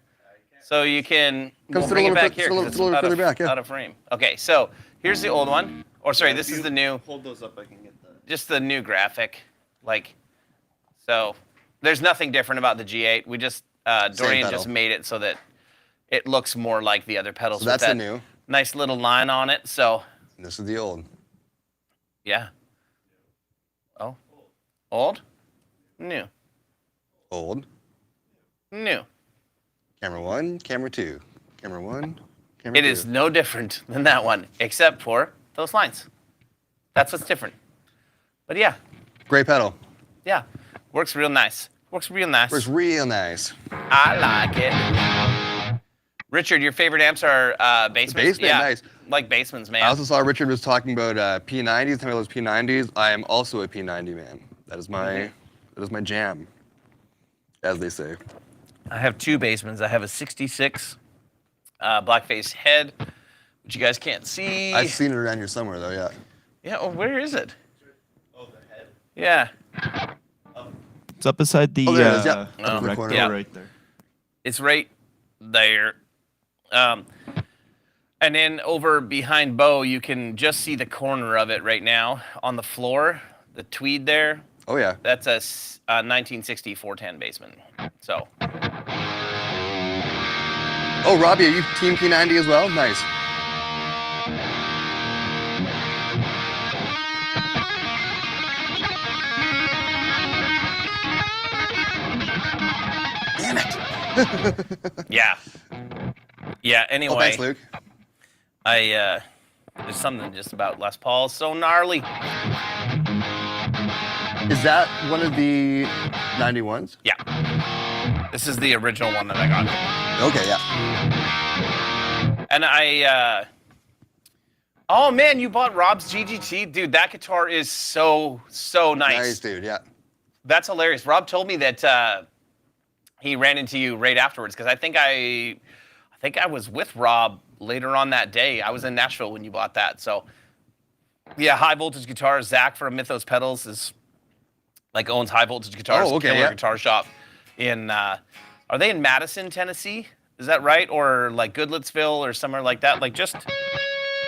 So you can bring it back here. It's a little further back, yeah. Out of frame. Okay, so here's the old one. Or sorry, this is the new. Hold those up, I can get that. Just the new graphic. Like, so there's nothing different about the G8. We just, Dorian just made it so that it looks more like the other pedals. So that's the new. Nice little line on it, so. And this is the old. Yeah. Oh. Old? New. Old. New. Camera 1, camera 2. Camera 1, camera 2. It is no different than that one, except for those lines. That's what's different. But yeah. Great pedal. Yeah. Works real nice. Works real nice. Works real nice. I like it. Richard, your favorite amps are Basemans? Baseman, yeah, nice. Like Basemans, man. I also saw Richard was talking about P90s, some of those P90s. I am also a P90 man. That is my jam, as they say. I have two Basemans. I have a 66 blackface head, which you guys can't see. I've seen it around here somewhere, though, yeah. Yeah, oh, where is it? Oh, the head? Yeah. It's up beside the there it is, yeah. Oh, the corner. yeah. right there. It's right there. And then over behind Bo, you can just see the corner of it right now on the floor, the tweed there. Oh, yeah. That's a 1960 410 Baseman. So. Oh, Robbie, are you Team P90 as well? Nice. Damn it. Yeah. Yeah, anyway. Oh, thanks, Luke. There's something just about Les Paul so gnarly. Is that one of the 91s? Yeah. This is the original one that I got. Okay, yeah. And oh man, you bought Rob's GGT? Dude, that guitar is so nice. Nice, dude, yeah. That's hilarious. Rob told me that he ran into you right afterwards, because I think I was with Rob later on that day. I was in Nashville when you bought that. So yeah, high voltage guitars. Zach from Mythos Pedals owns high voltage guitars. Oh, okay, Killer yeah. guitar shop in are they in Madison, Tennessee? Is that right? Or like Goodlettsville or somewhere like that? Like just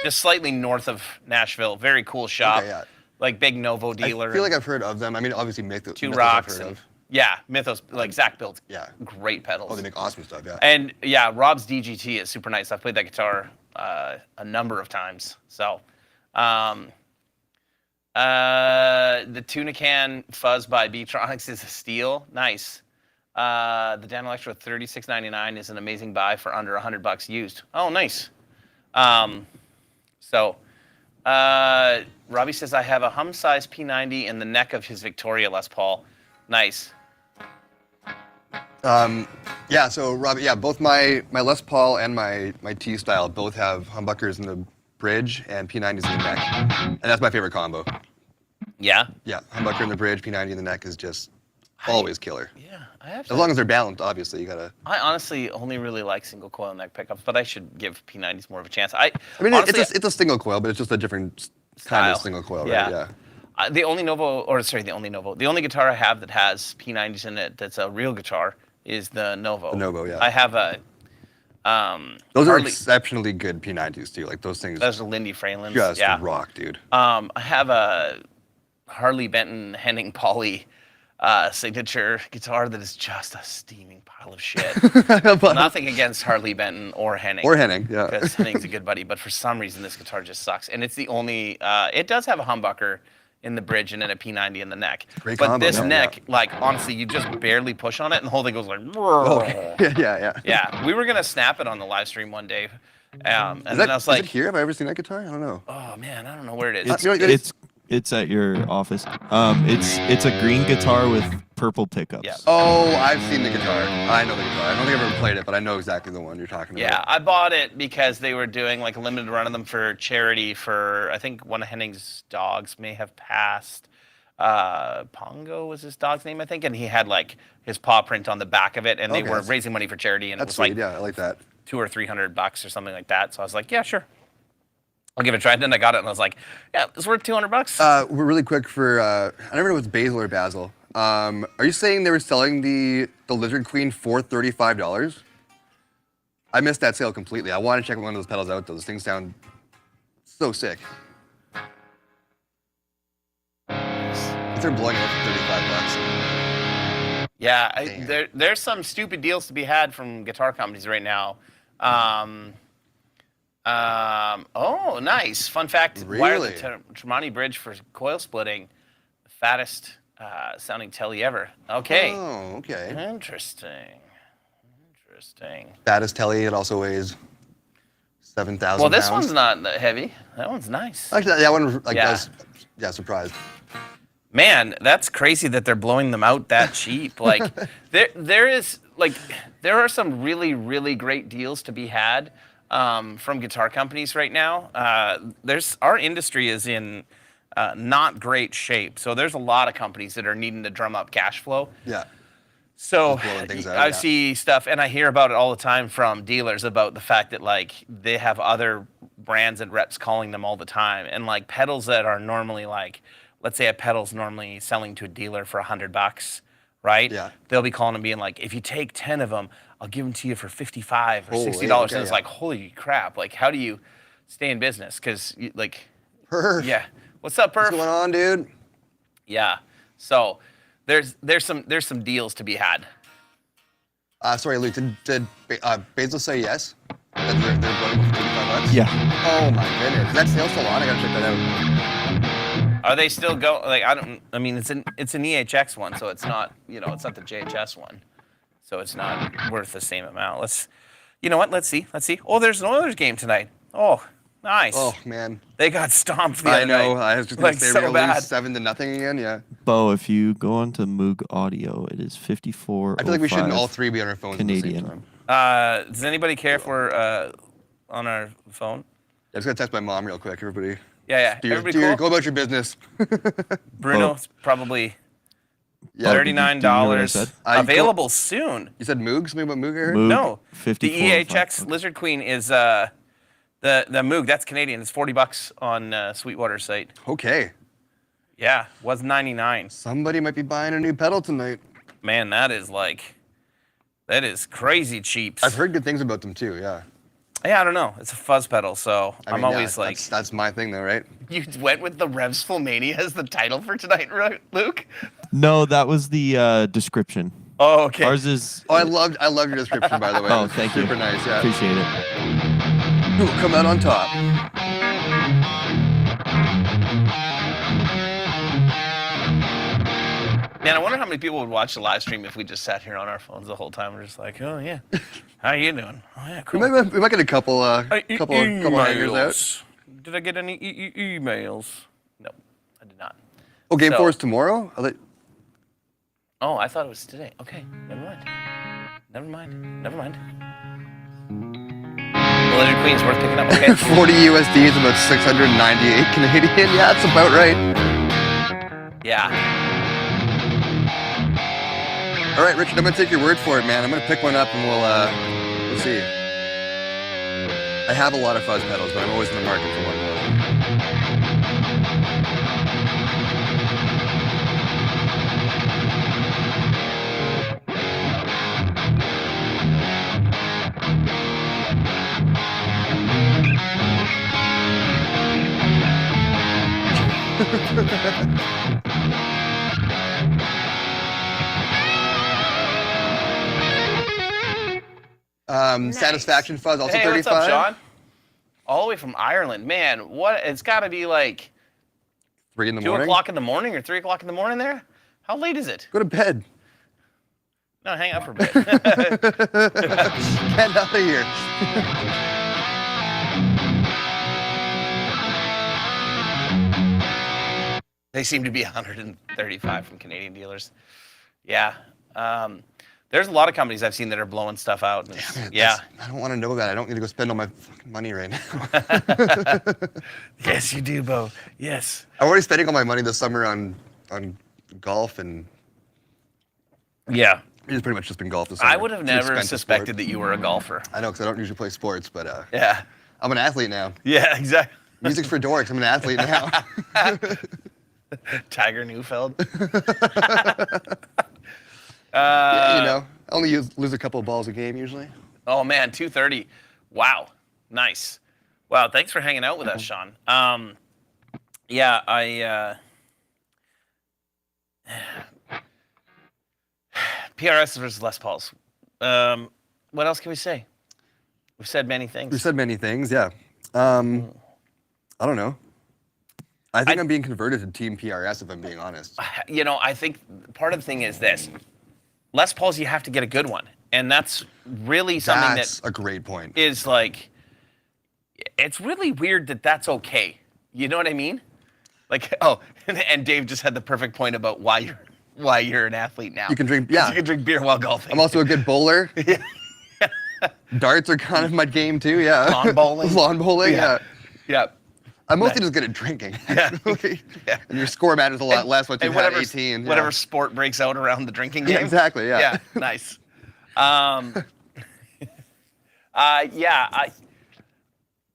slightly north of Nashville. Very cool shop. Okay, yeah. Like big Novo dealer. I feel like I've heard of them. I mean, obviously Mythos. Two Mythos Rocks. I've heard And, of. yeah, Mythos, like Zach builds great pedals. Oh, they make awesome stuff, yeah. And yeah, Rob's DGT is super nice. I've played that guitar a number of times. So, the Tuna Can Fuzz by Beatronics is a steal. Nice. The Dan Electro 3699 is an amazing buy for under $100 used. Oh, nice. Robbie says I have a hum size P90 in the neck of his Victoria Les Paul. Nice. Yeah, so Robbie, yeah, both my Les Paul and my T-Style both have humbuckers in the bridge and P90s in the neck. And that's my favorite combo. Yeah? Yeah, humbucker in the bridge, P90 in the neck is just always killer. Yeah, I have to. As long as they're balanced, obviously, you gotta. I honestly only really like single coil neck pickups, but I should give P90s more of a chance. I mean, honestly, it's a single coil, but it's just a different kind of single coil, right? Yeah. The only guitar I have that has P90s in it that's a real guitar is the Novo. The Novo, yeah. I have a those are Harley- exceptionally good P90s too. Like those things Those are Lindy Fralin's. just yeah. rock, dude. I have a Harley Benton Henning Polly signature guitar that is just a steaming pile of shit. Nothing against Harley Benton or Henning. Or Henning, yeah. Because Henning's a good buddy, but for some reason this guitar just sucks. And it's the only, it does have a humbucker in the bridge and then a P90 in the neck. Great but combo, this yeah. neck, like honestly, you just barely push on it and the whole thing goes like, Okay. Yeah. yeah. We were gonna snap it on the live stream one day. And Is then I was like, is it here? Have I ever seen that guitar? I don't know. oh man, I don't know where it is. It's at your office. It's a green guitar with purple pickups. Yeah. Oh, I've seen the guitar. I know the guitar. I don't think I've ever played it, but I know exactly the one you're talking about. Yeah, I bought it because they were doing like a limited run of them for charity for, I think one of Henning's dogs may have passed. Pongo was his dog's name, I think, and he had like his paw print on the back of it, and they were raising money for charity, and That's it was sweet. like Yeah, I like that. $200 or $300 or something like that. So I was like, yeah, sure, I'll give it a try. And then I got it, and I was like, yeah, it's worth $200. We're really quick for, I never know if it's Basil or Basil. Are you saying they were selling the Lizard Queen for $35? I missed that sale completely. I want to check one of those pedals out, though. Those things sound so sick. If they're blowing it up for $35. Yeah, there's some stupid deals to be had from guitar companies right now. Oh, nice. Fun fact, Really? Tramani bridge for coil splitting, the fattest sounding telly ever. Okay. Oh, okay. Interesting. Baddest telly, it also weighs 7,000 Well, this pounds. one's not that heavy. That one's nice. Actually, that one, like, Yeah. does, yeah, surprised. Man, that's crazy that they're blowing them out that cheap. Like, there are some really, really great deals to be had from guitar companies right now. Our industry is in not great shape, so there's a lot of companies that are needing to drum up cash flow. Yeah. So Just blowing things out, I yeah. see stuff, and I hear about it all the time from dealers about the fact that like they have other brands and reps calling them all the time, and like pedals that are normally like, let's say a pedal's normally selling to a dealer for $100, right? Yeah. They'll be calling and being like, if you take 10 of them, I'll give them to you for $55 or Holy, $60. okay, And it's yeah. like, holy crap! Like, how do you stay in business? Because like, Perf. yeah, what's up, Perf? What's going on, dude? Yeah. So there's some deals to be had. Sorry, Luke, did Basil say yes? That they're going for $35? Yeah. Oh my goodness. Is that sale still on? I gotta check that out. Are they still go? Like, I mean, it's an EHX one, so it's not, it's not the JHS one, so it's not worth the same amount. You know what? Let's see. Oh, there's an Oilers game tonight. Oh, nice. Oh man. They got stomped the I other know. night. I was just gonna Like, say so we're gonna bad. lose 7-0 again. Yeah. Bo, if you go onto Moog Audio, it is 54. I feel like we shouldn't all three be on our phones Canadian. at the same time. Does anybody care if we're on our phone? I just gotta text my mom real quick. Everybody. Yeah. Everybody cool? Go about your business. Bruno, it's probably Yeah. Do you know what I $39. said? Available soon. You said Moog? Something about Moog? I heard? Moog, No, 54. the EHX Lizard Queen is the Moog. That's Canadian. It's $40 on Sweetwater's site. Okay. Yeah, was 99. Somebody might be buying a new pedal tonight. Man, that is crazy cheap. I've heard good things about them too. Yeah. Yeah, I don't know. It's a fuzz pedal, so I mean, I'm always yeah, like. that's my thing though, right? You went with the REVVSLEMANIA as the title for tonight, Luke? No, that was the description. Oh, okay. Ours is. Oh, I loved your description, by the way. It Oh, was thank you. Super nice. Yeah. Appreciate it. Who will come out on top? Man, I wonder how many people would watch the live stream if we just sat here on our phones the whole time. We're just like, oh yeah, how you doing? Oh yeah, cool. We might get a couple hangers out. Emails. Did I get any emails? No, I did not. Oh, game So- 4 is tomorrow? Oh, I thought it was today. Okay, never mind. The Lizard Queen's worth picking up. Okay. 40 USD is about 698 Canadian. Yeah, that's about right. Yeah. All right, Richard, I'm gonna take your word for it, man. I'm gonna pick one up and we'll see. I have a lot of fuzz pedals, but I'm always in the market for one more. Satisfaction Fuzz, also Hey, 35. what's up, Sean? All the way from Ireland. Man, what? It's got to be like 3 in the 2 morning. o'clock in the morning or 3 o'clock in the morning there? How late is it? Go to bed. No, hang out for a bit. Get out of here. They seem to be 135 from Canadian dealers. Yeah. There's a lot of companies I've seen that are blowing stuff out. And yeah. I don't want to know that. I don't need to go spend all my fucking money right now. Yes, you do, Bo. Yes. I'm already spending all my money this summer on golf, and Yeah. it's pretty much just been golf this summer. I would have It's an never expensive suspected sport. that you were a golfer. I know, because I don't usually play sports, but Yeah. I'm an athlete now. Yeah, exactly. Music's for dorks. I'm an athlete now. Tiger Neufeld. Yeah, you know, I only lose a couple of balls a game usually. Oh man, 230. Wow, nice. Wow, thanks for hanging out with us, Sean. Yeah, PRS versus Les Pauls. What else can we say? We've said many things. We said many things, yeah. I don't know. I think I'm being converted to Team PRS, if I'm being honest. You know, I think part of the thing is this. Les Pauls, you have to get a good one. And that's really something That's a great point. is like, it's really weird that that's okay. You know what I mean? Like, oh, and Dave just had the perfect point about why you're an athlete now. You can drink, yeah. You can drink beer while golfing. I'm also a good bowler. Darts are kind of my game too, yeah. Lawn bowling. Lawn bowling, yeah. Yeah. I'm mostly just good at drinking. Actually. Yeah. And your score matters a lot less once you And have whatever, 18. Yeah. whatever sport breaks out around the drinking game. Yeah, exactly, yeah. Yeah, nice. Yeah,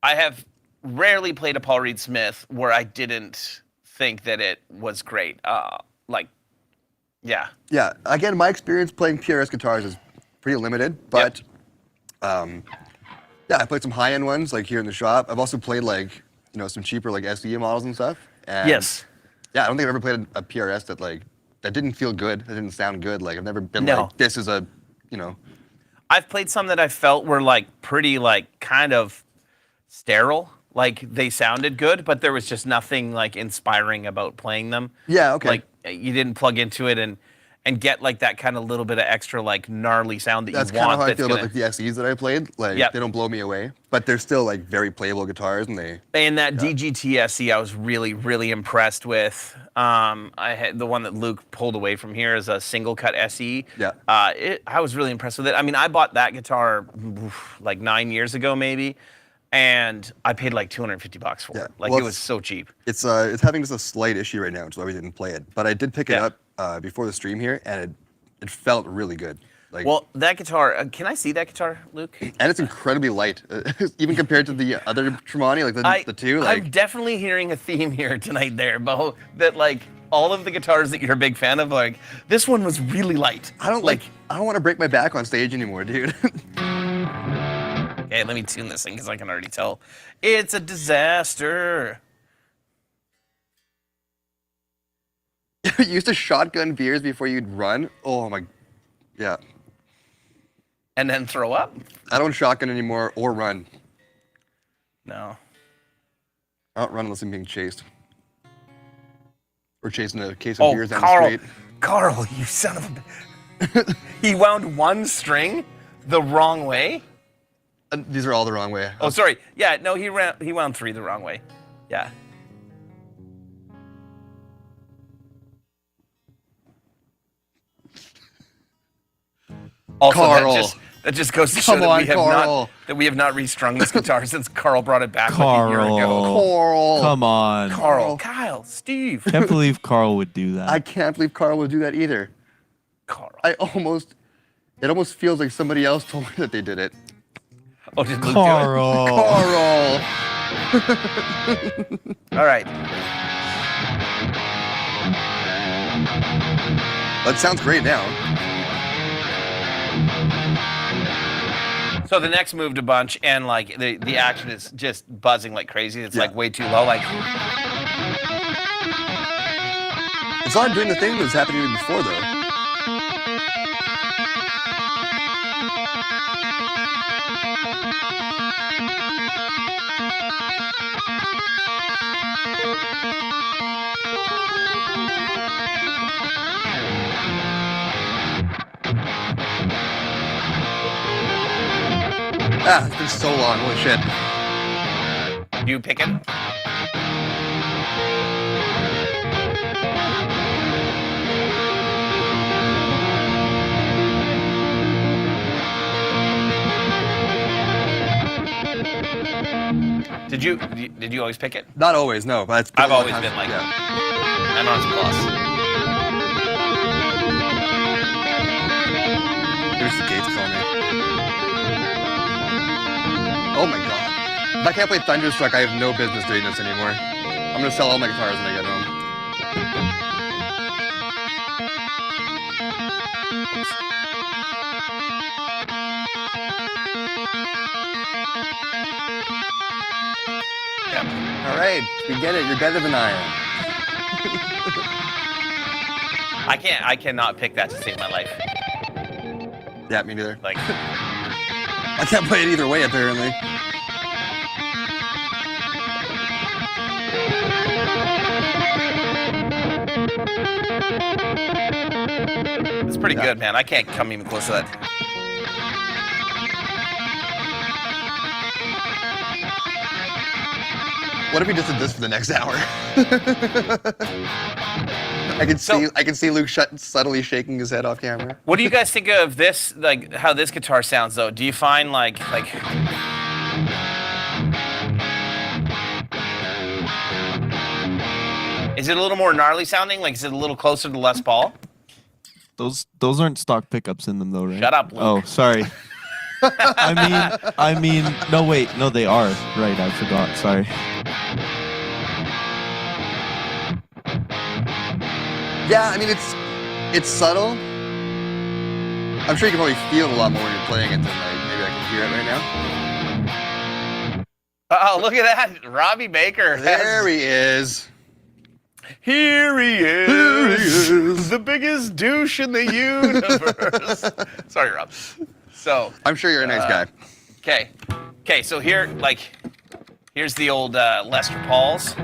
I have rarely played a Paul Reed Smith where I didn't think that it was great. Yeah. Yeah, again, my experience playing PRS guitars is pretty limited, but yeah, I played some high-end ones like here in the shop. I've also played like, you know, some cheaper like SE models and stuff. And Yes. yeah, I don't think I've ever played a PRS that didn't feel good, that didn't sound good. Like I've never been No. like, this is a, you know. I've played some that I felt were like pretty like kind of sterile. Like they sounded good, but there was just nothing like inspiring about playing them. Yeah, okay. Like you didn't plug into it and get like that kind of little bit of extra like gnarly sound that That's you kind want. of how I feel about like the SEs that I played. Like Yep. they don't blow me away, but they're still like very playable guitars, and they. And that DGT SE, I was really impressed with. I had the one that Luke pulled away from here is a single cut SE. Yeah. I was really impressed with it. I mean, I bought that guitar like 9 years ago maybe, and I paid like $250 for Yeah. it. Like Well, it was so cheap. It's having just a slight issue right now, which is why we didn't play it. But I did pick it Yeah. up before the stream here, and it felt really good. Like, Well, that guitar, can I see that guitar, Luke? and it's incredibly light, even compared to the other Tramani, like the two. Like, I'm definitely hearing a theme here tonight there, Bo, that like all of the guitars that you're a big fan of, like this one was really light. I don't want to break my back on stage anymore, dude. Okay, let me tune this thing because I can already tell. It's a disaster. You used to shotgun beers before you'd run. Oh my, yeah. And then throw up? I don't shotgun anymore or run. No. I don't run unless I'm being chased. Or chasing a case of Oh, beers down Carl. the street. Carl, you son of a... He wound one string the wrong way? These are all the wrong way. Oh, sorry. Yeah, no, he wound 3 the wrong way. Yeah. Also, Carl. that just goes to show Come that on, Carl. we have not restrung this guitar since Carl brought it back like a year ago. Carl. Come on. Carl, Kyle, Steve. Can't believe Carl would do that. I can't believe Carl would do that either. Carl. It almost feels like somebody else told me that they did it. Oh, did Luke Carl. Carl. do it? All right. That sounds great now. So the next moved a bunch, and like the action is just buzzing like crazy. It's like way too low. Like It's not doing the thing that was happening to me before, though. Ah, it's been so long. Holy shit. You pick it? Did you always pick it? Not always, no. But I've always been like, yeah. I'm on plus. Here's the gates calling me. Oh my god. If I can't play Thunderstruck, I have no business doing this anymore. I'm gonna sell all my guitars when I get home. All right, we get it. You're better than I am. I cannot pick that to save my life. Yeah, me neither. Like, I can't play it either way, apparently. it's pretty good, man. I can't come even close to that. What if we just did this for the next hour? I can see Luke subtly shaking his head off camera. What do you guys think of this, like how this guitar sounds though? Do you find like is it a little more gnarly sounding? Like is it a little closer to Les Paul? Those aren't stock pickups in them though, right? Shut up, Luke. Oh, sorry. I mean, no, wait, no, they are. Right, I forgot, sorry. Yeah, I mean, it's subtle. I'm sure you can probably feel it a lot more when you're playing it than maybe I can hear it right now. Oh, look at that. Robbie Baker. There he is. Here he is. Here he is. The biggest douche in the universe. Sorry, Rob. So I'm sure you're a nice guy. Okay, so here's the old Lester Pauls.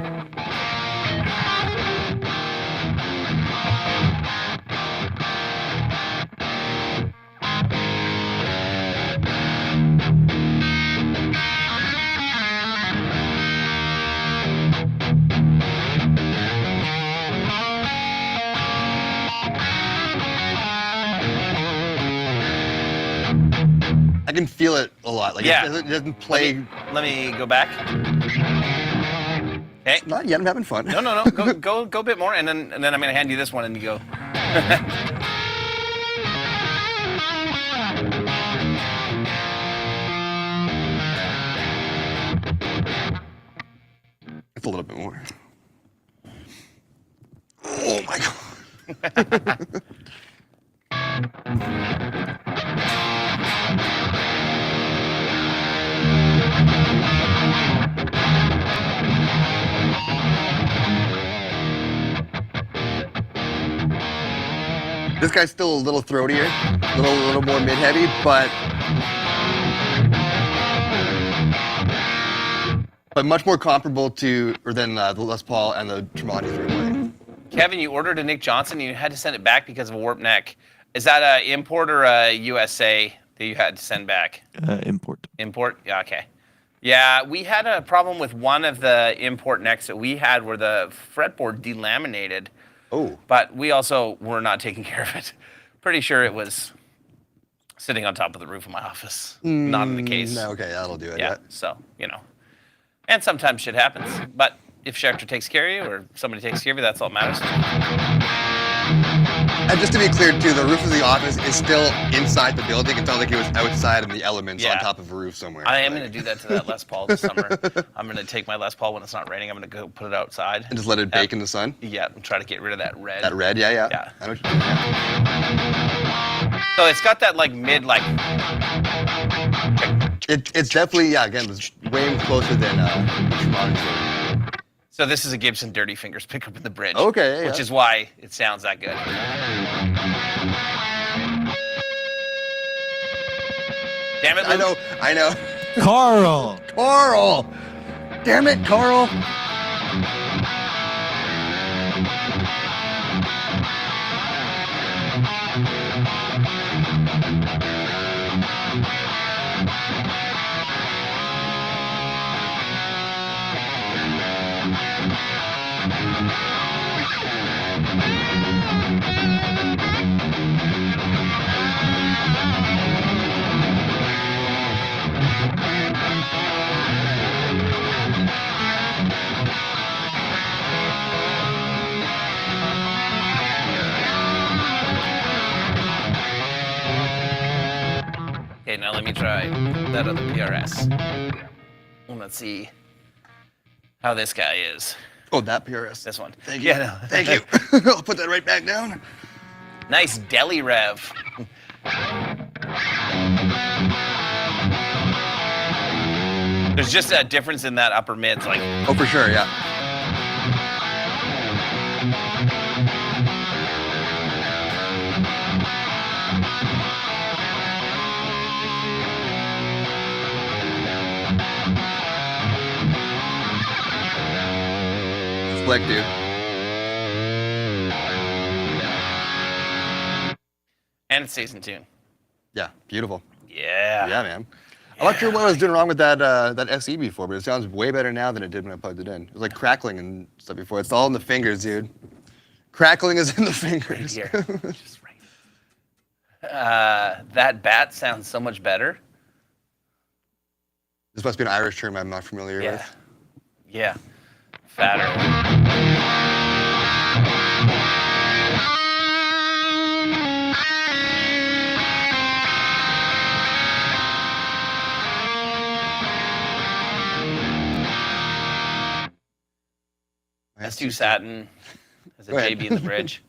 I can feel it a lot. Like Yeah. it doesn't play. Let me go back. Okay. Not yet. I'm having fun. No. Go a bit more, and then I'm gonna hand you this one, and you go. It's a little bit more. Oh my god. This guy's still a little throatier, a little more mid-heavy, but much more comparable to than the Les Paul and the Tramani three-way. Kevin, you ordered a Nick Johnson, and you had to send it back because of a warped neck. Is that a import or a USA that you had to send back? Import. Import? Yeah, okay. Yeah, we had a problem with one of the import necks that we had where the fretboard delaminated. Oh. But we also were not taking care of it. Pretty sure it was sitting on top of the roof of my office. Not in the case. No, okay, that'll do it. Yeah, so, And sometimes shit happens. But if Schecter takes care of you or somebody takes care of you, that's all that matters. And just to be clear, too, the roof of the office is still inside the building. It's not like it was outside in the elements on top of a roof somewhere. I am going to do that to that Les Paul this summer. I'm going to take my Les Paul when it's not raining. I'm going to go put it outside. And just let it bake in the sun? Yeah, and try to get rid of that red. That red, yeah. Yeah. I know what you're doing, yeah. So it's got that mid It's definitely, again, it's way closer than Tramani. So this is a Gibson Dirty Fingers pickup in the bridge. Okay, which is why it sounds that good. Damn it, Luke. I know. Carl. Carl! Damn it, Carl! Okay, now let me try that other PRS. Let's see how this guy is. Oh, that PRS. This one. Thank you. Yeah, no. Thank you. I'll put that right back down. Nice deli rev. There's just a difference in that upper mids, like. Oh, for sure, yeah. Slick, dude. And it stays in tune. Yeah, beautiful. Yeah. Yeah, man. I'm not sure what I was doing wrong with that SE before, but it sounds way better now than it did when I plugged it in. It was like crackling and stuff before. It's all in the fingers, dude. Crackling is in the fingers. Right here. Just right. That bat sounds so much better. This must be an Irish term I'm not familiar with. Yeah. Fatter. S2 satin as a JB in the bridge.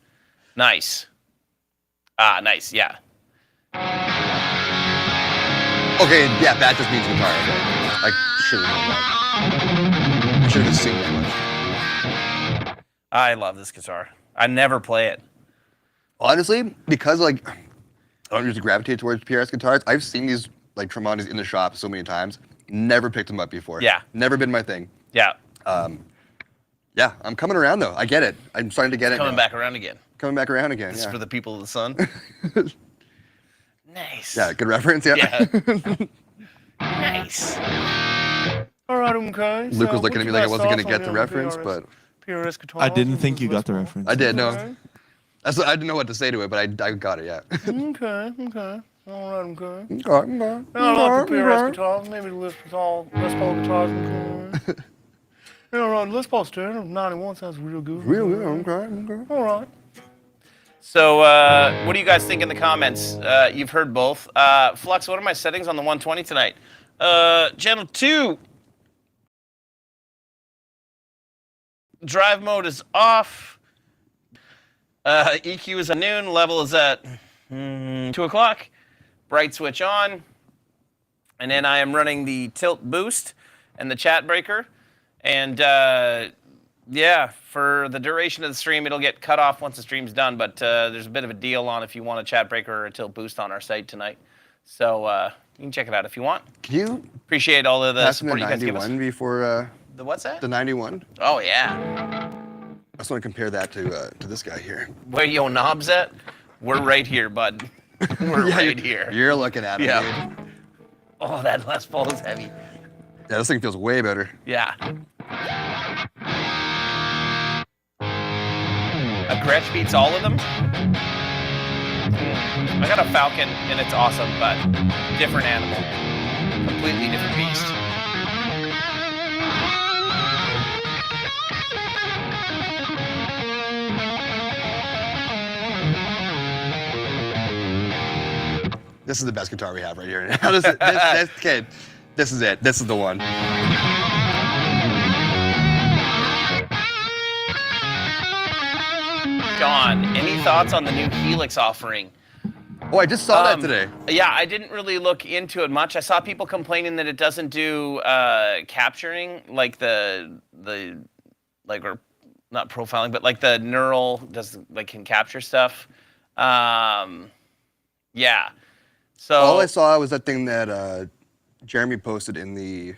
Nice. Nice, yeah. Okay, yeah, that just means guitar. Okay. I should have known that. I should have assumed that much. I love this guitar. I never play it. Honestly, because like I don't usually gravitate towards PRS guitars, I've seen these like Tramanis in the shop so many times. Never picked them up before. Yeah. Never been my thing. Yeah. Yeah, I'm coming around though. I get it. I'm starting to get it. Coming now. back around again. Coming back around again. This Yeah. is for the people of the sun. Nice. Yeah, good reference. Yeah. Yeah. Nice. All right, okay. Luke was looking at me like I wasn't gonna get the reference, but PRS guitar. I didn't think you got the reference. I did. No, that's I didn't know what to say to it, but I got it. Yeah. Okay. All right, okay. Okay. I like the PRS guitars, maybe the Les Paul guitars. Okay. Yeah, right. Les Paul standard 91 sounds real good. Real good. Okay. All right. So, what do you guys think in the comments? You've heard both. Flux, what are my settings on the 120 tonight? Channel 2. Drive mode is off. EQ is at noon. Level is at 2 o'clock. Bright switch on. And then I am running the tilt boost and the chat breaker. And yeah, for the duration of the stream, it'll get cut off once the stream's done. But there's a bit of a deal on if you want a chat breaker or a tilt boost on our site tonight. So you can check it out if you want. Can you Appreciate all of the pass support me you the guys give us. 91 before The what's that? the 91? Oh, yeah. I just want to compare that to this guy here. Where your knobs at? We're right here, bud. We're Yeah, right here. You're looking at it. Yeah. Dude. Oh, that Les Paul is heavy. Yeah, this thing feels way better. Yeah. A Gretsch beats all of them. I got a Falcon, and it's awesome, but different animal. Completely different beast. This is the best guitar we have right here. Okay, this is it. This is the one. John, any thoughts on the new Helix offering? Oh, I just saw that today. Yeah, I didn't really look into it much. I saw people complaining that it doesn't do capturing, like the like, or not profiling, but like the neural can capture stuff. Yeah. So all I saw was that thing that Jeremy posted in the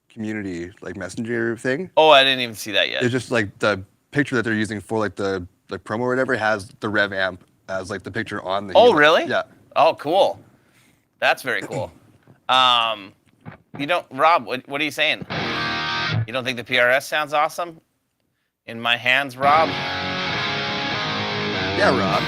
community like messenger thing. Oh, I didn't even see that yet. It's just like the picture that they're using for like the promo or whatever has the Revv amp as like the picture on the. Oh, really? Yeah. Oh, cool. That's very cool. You don't, Rob? What are you saying? You don't think the PRS sounds awesome? In my hands, Rob? Yeah, Rob.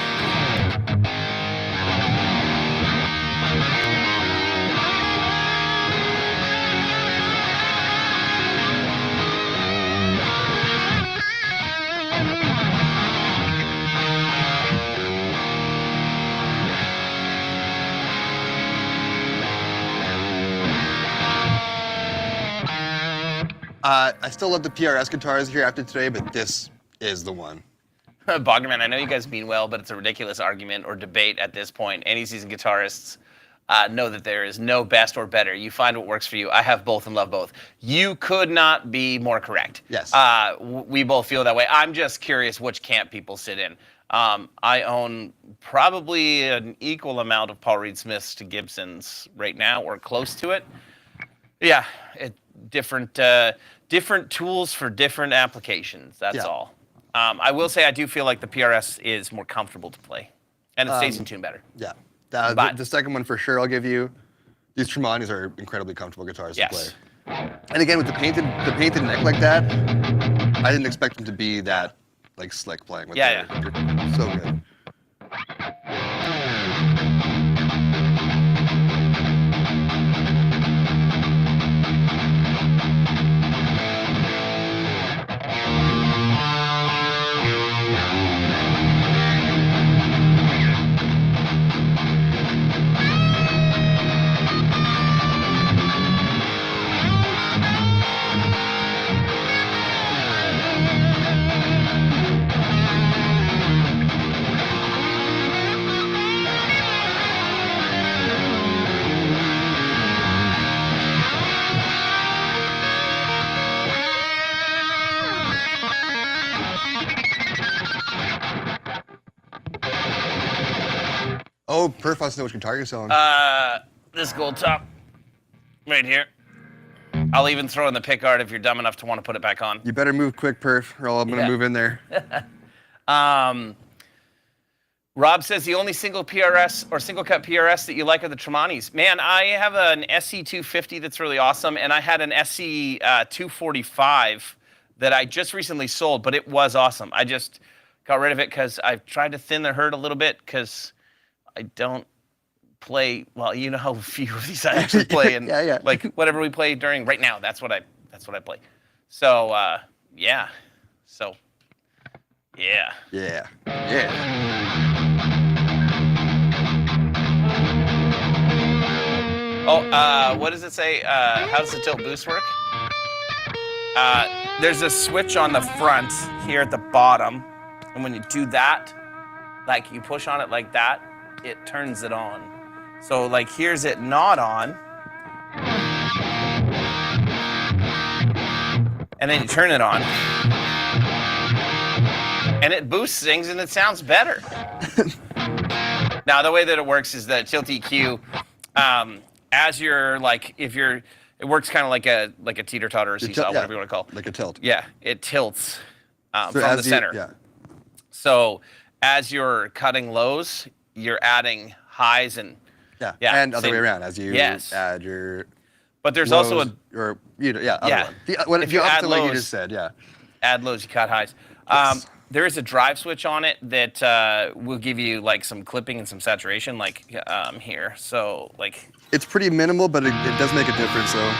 I still love the PRS guitars here after today, but this is the one. Bognerman, I know you guys mean well, but it's a ridiculous argument or debate at this point. Any seasoned guitarists know that there is no best or better. You find what works for you. I have both and love both. You could not be more correct. Yes. We both feel that way. I'm just curious which camp people sit in. I own probably an equal amount of Paul Reed Smiths to Gibsons right now, or close to it. Yeah, different tools for different applications. That's all. I will say I do feel like the PRS is more comfortable to play, and it stays in tune better. Yeah, the second one for sure I'll give you. These Tramanis are incredibly comfortable guitars to play. And again, with the painted neck like that, I didn't expect them to be that like slick playing with they're so good. Oh, Perf wants to know which guitar you're selling. This gold top, right here. I'll even throw in the pick art if you're dumb enough to want to put it back on. You better move quick, Perf, or I'm going to move in there. Rob says the only single PRS or single cut PRS that you like are the Tramanis. Man, I have an SC250 that's really awesome, and I had an SC245 that I just recently sold, but it was awesome. I just got rid of it because I've tried to thin the herd a little bit because I don't play, well, you know how few of these I actually play, and like whatever we play during right now, that's what I play. So yeah. Oh, what does it say? How does the tilt boost work? There's a switch on the front here at the bottom, and when you do that, like you push on it like that, it turns it on. So like here's it not on, and then you turn it on, and it boosts things and it sounds better. Now the way that it works is that tilt EQ, as you're like, it works kind of like a teeter-totter or seesaw, whatever you want to call it. Like a tilt. Yeah, it tilts from the center. So as you're cutting lows, you're adding highs and and other way around as you add your. But there's lows, also other one. If you add lows, like you just said, add lows, you cut highs. Yes. There is a drive switch on it that will give you like some clipping and some saturation, like here. So like. It's pretty minimal, but it does make a difference, though.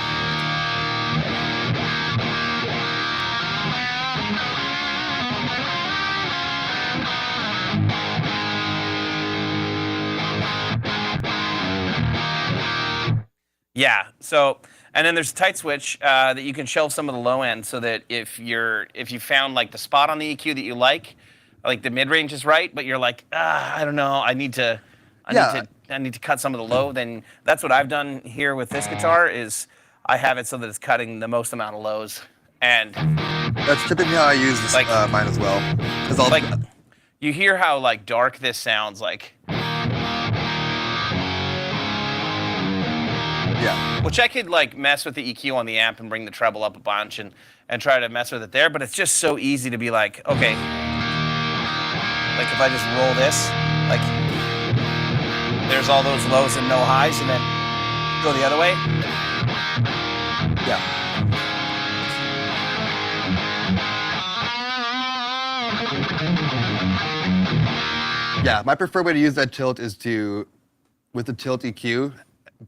Yeah. So, and then there's a tight switch that you can shelve some of the low end, so that if you found like the spot on the EQ that you like the mid range is right, but you're like, I don't know, I need to cut some of the low. Then that's what I've done here with this guitar is I have it so that it's cutting the most amount of lows, and That's typically how I use this, Like- mine as well. 'Cause I'll, Like, you hear how like dark this sounds like, yeah. which I could like mess with the EQ on the amp and bring the treble up a bunch and try to mess with it there, but it's just so easy to be like, okay, like if I just roll this, like there's all those lows and no highs, and then go the other way. Yeah. Yeah, my preferred way to use that tilt is to, with the tilt EQ,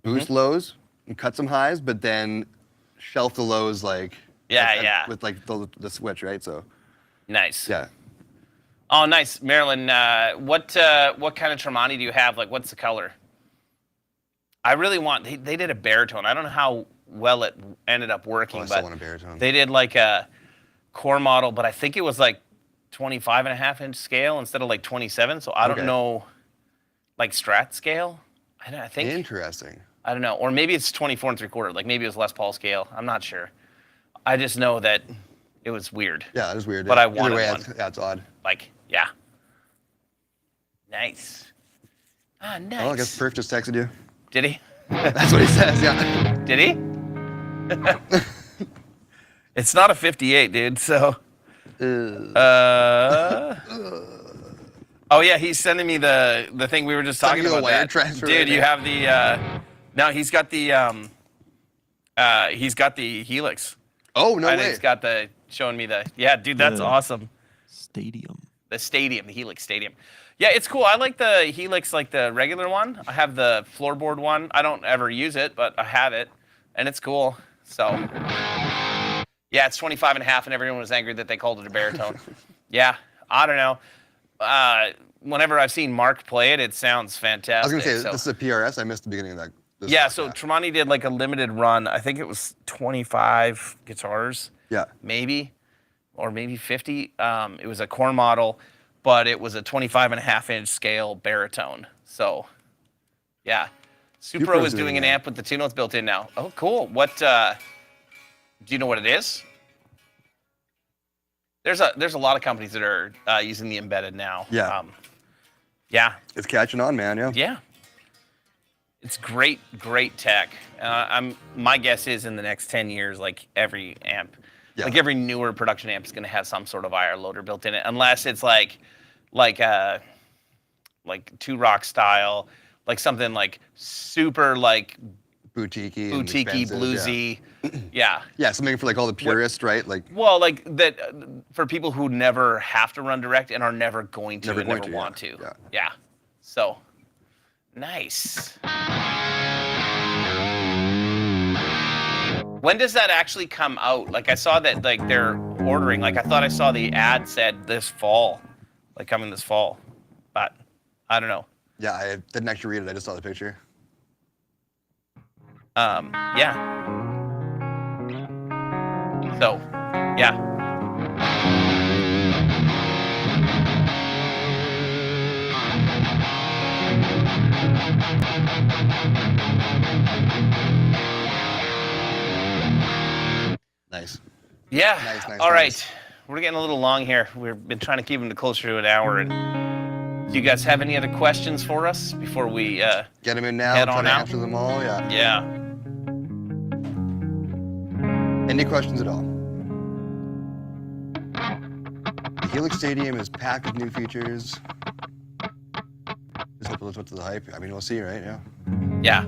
boost lows and cut some highs, but then shelf the lows like with like the switch, right? So Nice. yeah. Oh, nice, Marilyn. What kind of Tramani do you have? Like, what's the color? I really want. They did a baritone. I don't know how well it ended up working, I still but want a baritone. they did like a core model, but I think it was like 25.5-inch scale instead of like 27. So I don't know, like Strat scale. I think. Interesting. I don't know, or maybe it's 24 3/4. Like maybe it was Les Paul scale. I'm not sure. I just know that it was weird. Yeah, that is weird. But yeah. I wanted Either way, one. That's odd. Like, yeah. Nice. Ah, nice. Well, I guess Perf just texted you. Did he? That's what he says. Yeah. Did he? It's not a 58, dude. So. Oh yeah, he's sending me the thing we were just talking Sending you a about. wire That. transfer Dude, right you now. have the. No, he's got the Helix. Oh no I way. think he's got the showing me the. Yeah, dude, that's awesome. Stadium. The stadium, the Helix Stadium. Yeah, it's cool. I like the Helix, like the regular one. I have the floorboard one. I don't ever use it, but I have it, and it's cool. So, yeah, it's 25.5, and everyone was angry that they called it a baritone. Yeah, I don't know. Whenever I've seen Mark play it, it sounds fantastic. I was gonna say so. this is a PRS. I missed the beginning of that. This Yeah, song, so Tramani did like a limited run. I think it was 25 guitars. yeah. Maybe, or maybe 50. It was a core model, but it was a 25.5-inch scale baritone. So, yeah. Supro is doing an amp with the two notes built in now. Oh, cool. What, do you know what it is? There's a lot of companies that are using the embedded now. Yeah. Yeah. It's catching on, man. Yeah. Yeah. It's great tech. My guess is in the next 10 years, like every amp, like every newer production amp is going to have some sort of IR loader built in it, unless it's like two rock style, like something like super like Boutique-y, bluesy. Yeah. Yeah, something for like all the purists, right? Like. Well, like that for people who never have to run direct and are never going to and never want to. Yeah. So. Nice. When does that actually come out? Like I saw that like they're ordering. Like I thought I saw the ad said this fall, like coming this fall, but I don't know. Yeah, I didn't actually read it. I just saw the picture. Yeah. So, yeah. Nice. Yeah. Nice, All right. nice. We're getting a little long here. We've been trying to keep them to closer to an hour. And do you guys have any other questions for us before we Get them in now. head Try on to out? answer them all. Yeah. Yeah. Any questions at all? The Helix Stadium is packed with new features. Just hope it lives up to the hype. I mean, we'll see, right? Yeah. Yeah.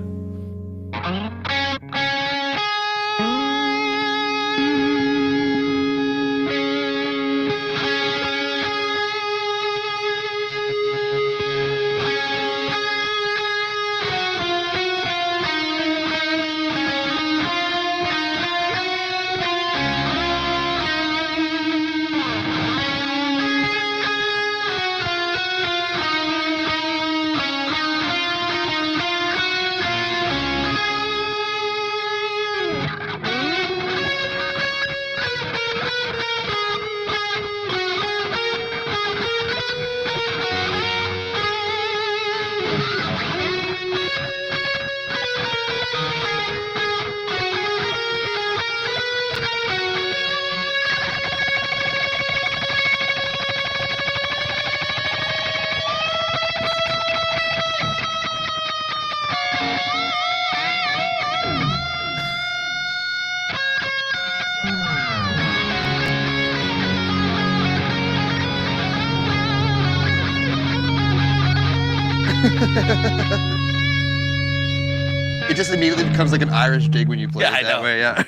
It just immediately becomes like an Irish jig when you play it that way. Yeah.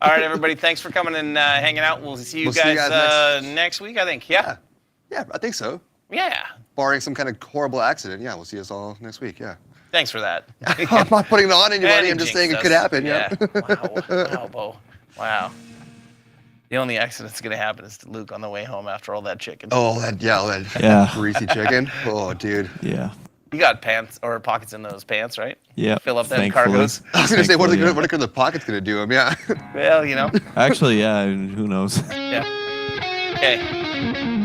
All right, everybody. Thanks for coming and hanging out. We'll see you guys next week, I think. Yeah. Yeah, I think so. Yeah. Barring some kind of horrible accident. Yeah, we'll see us all next week. Yeah. Thanks for that. I'm not putting it on anybody. I'm just saying it could happen. Yeah. Wow, Bo. Wow. The only accident that's going to happen is to Luke on the way home after all that chicken. Oh, that greasy chicken. Oh, dude. Yeah. You got pants or pockets in those pants, right? Yeah. Fill up them cargos. I was going to say, what are the pockets going to do them? Yeah. Well, you know. Actually, yeah. Who knows? Yeah. Okay.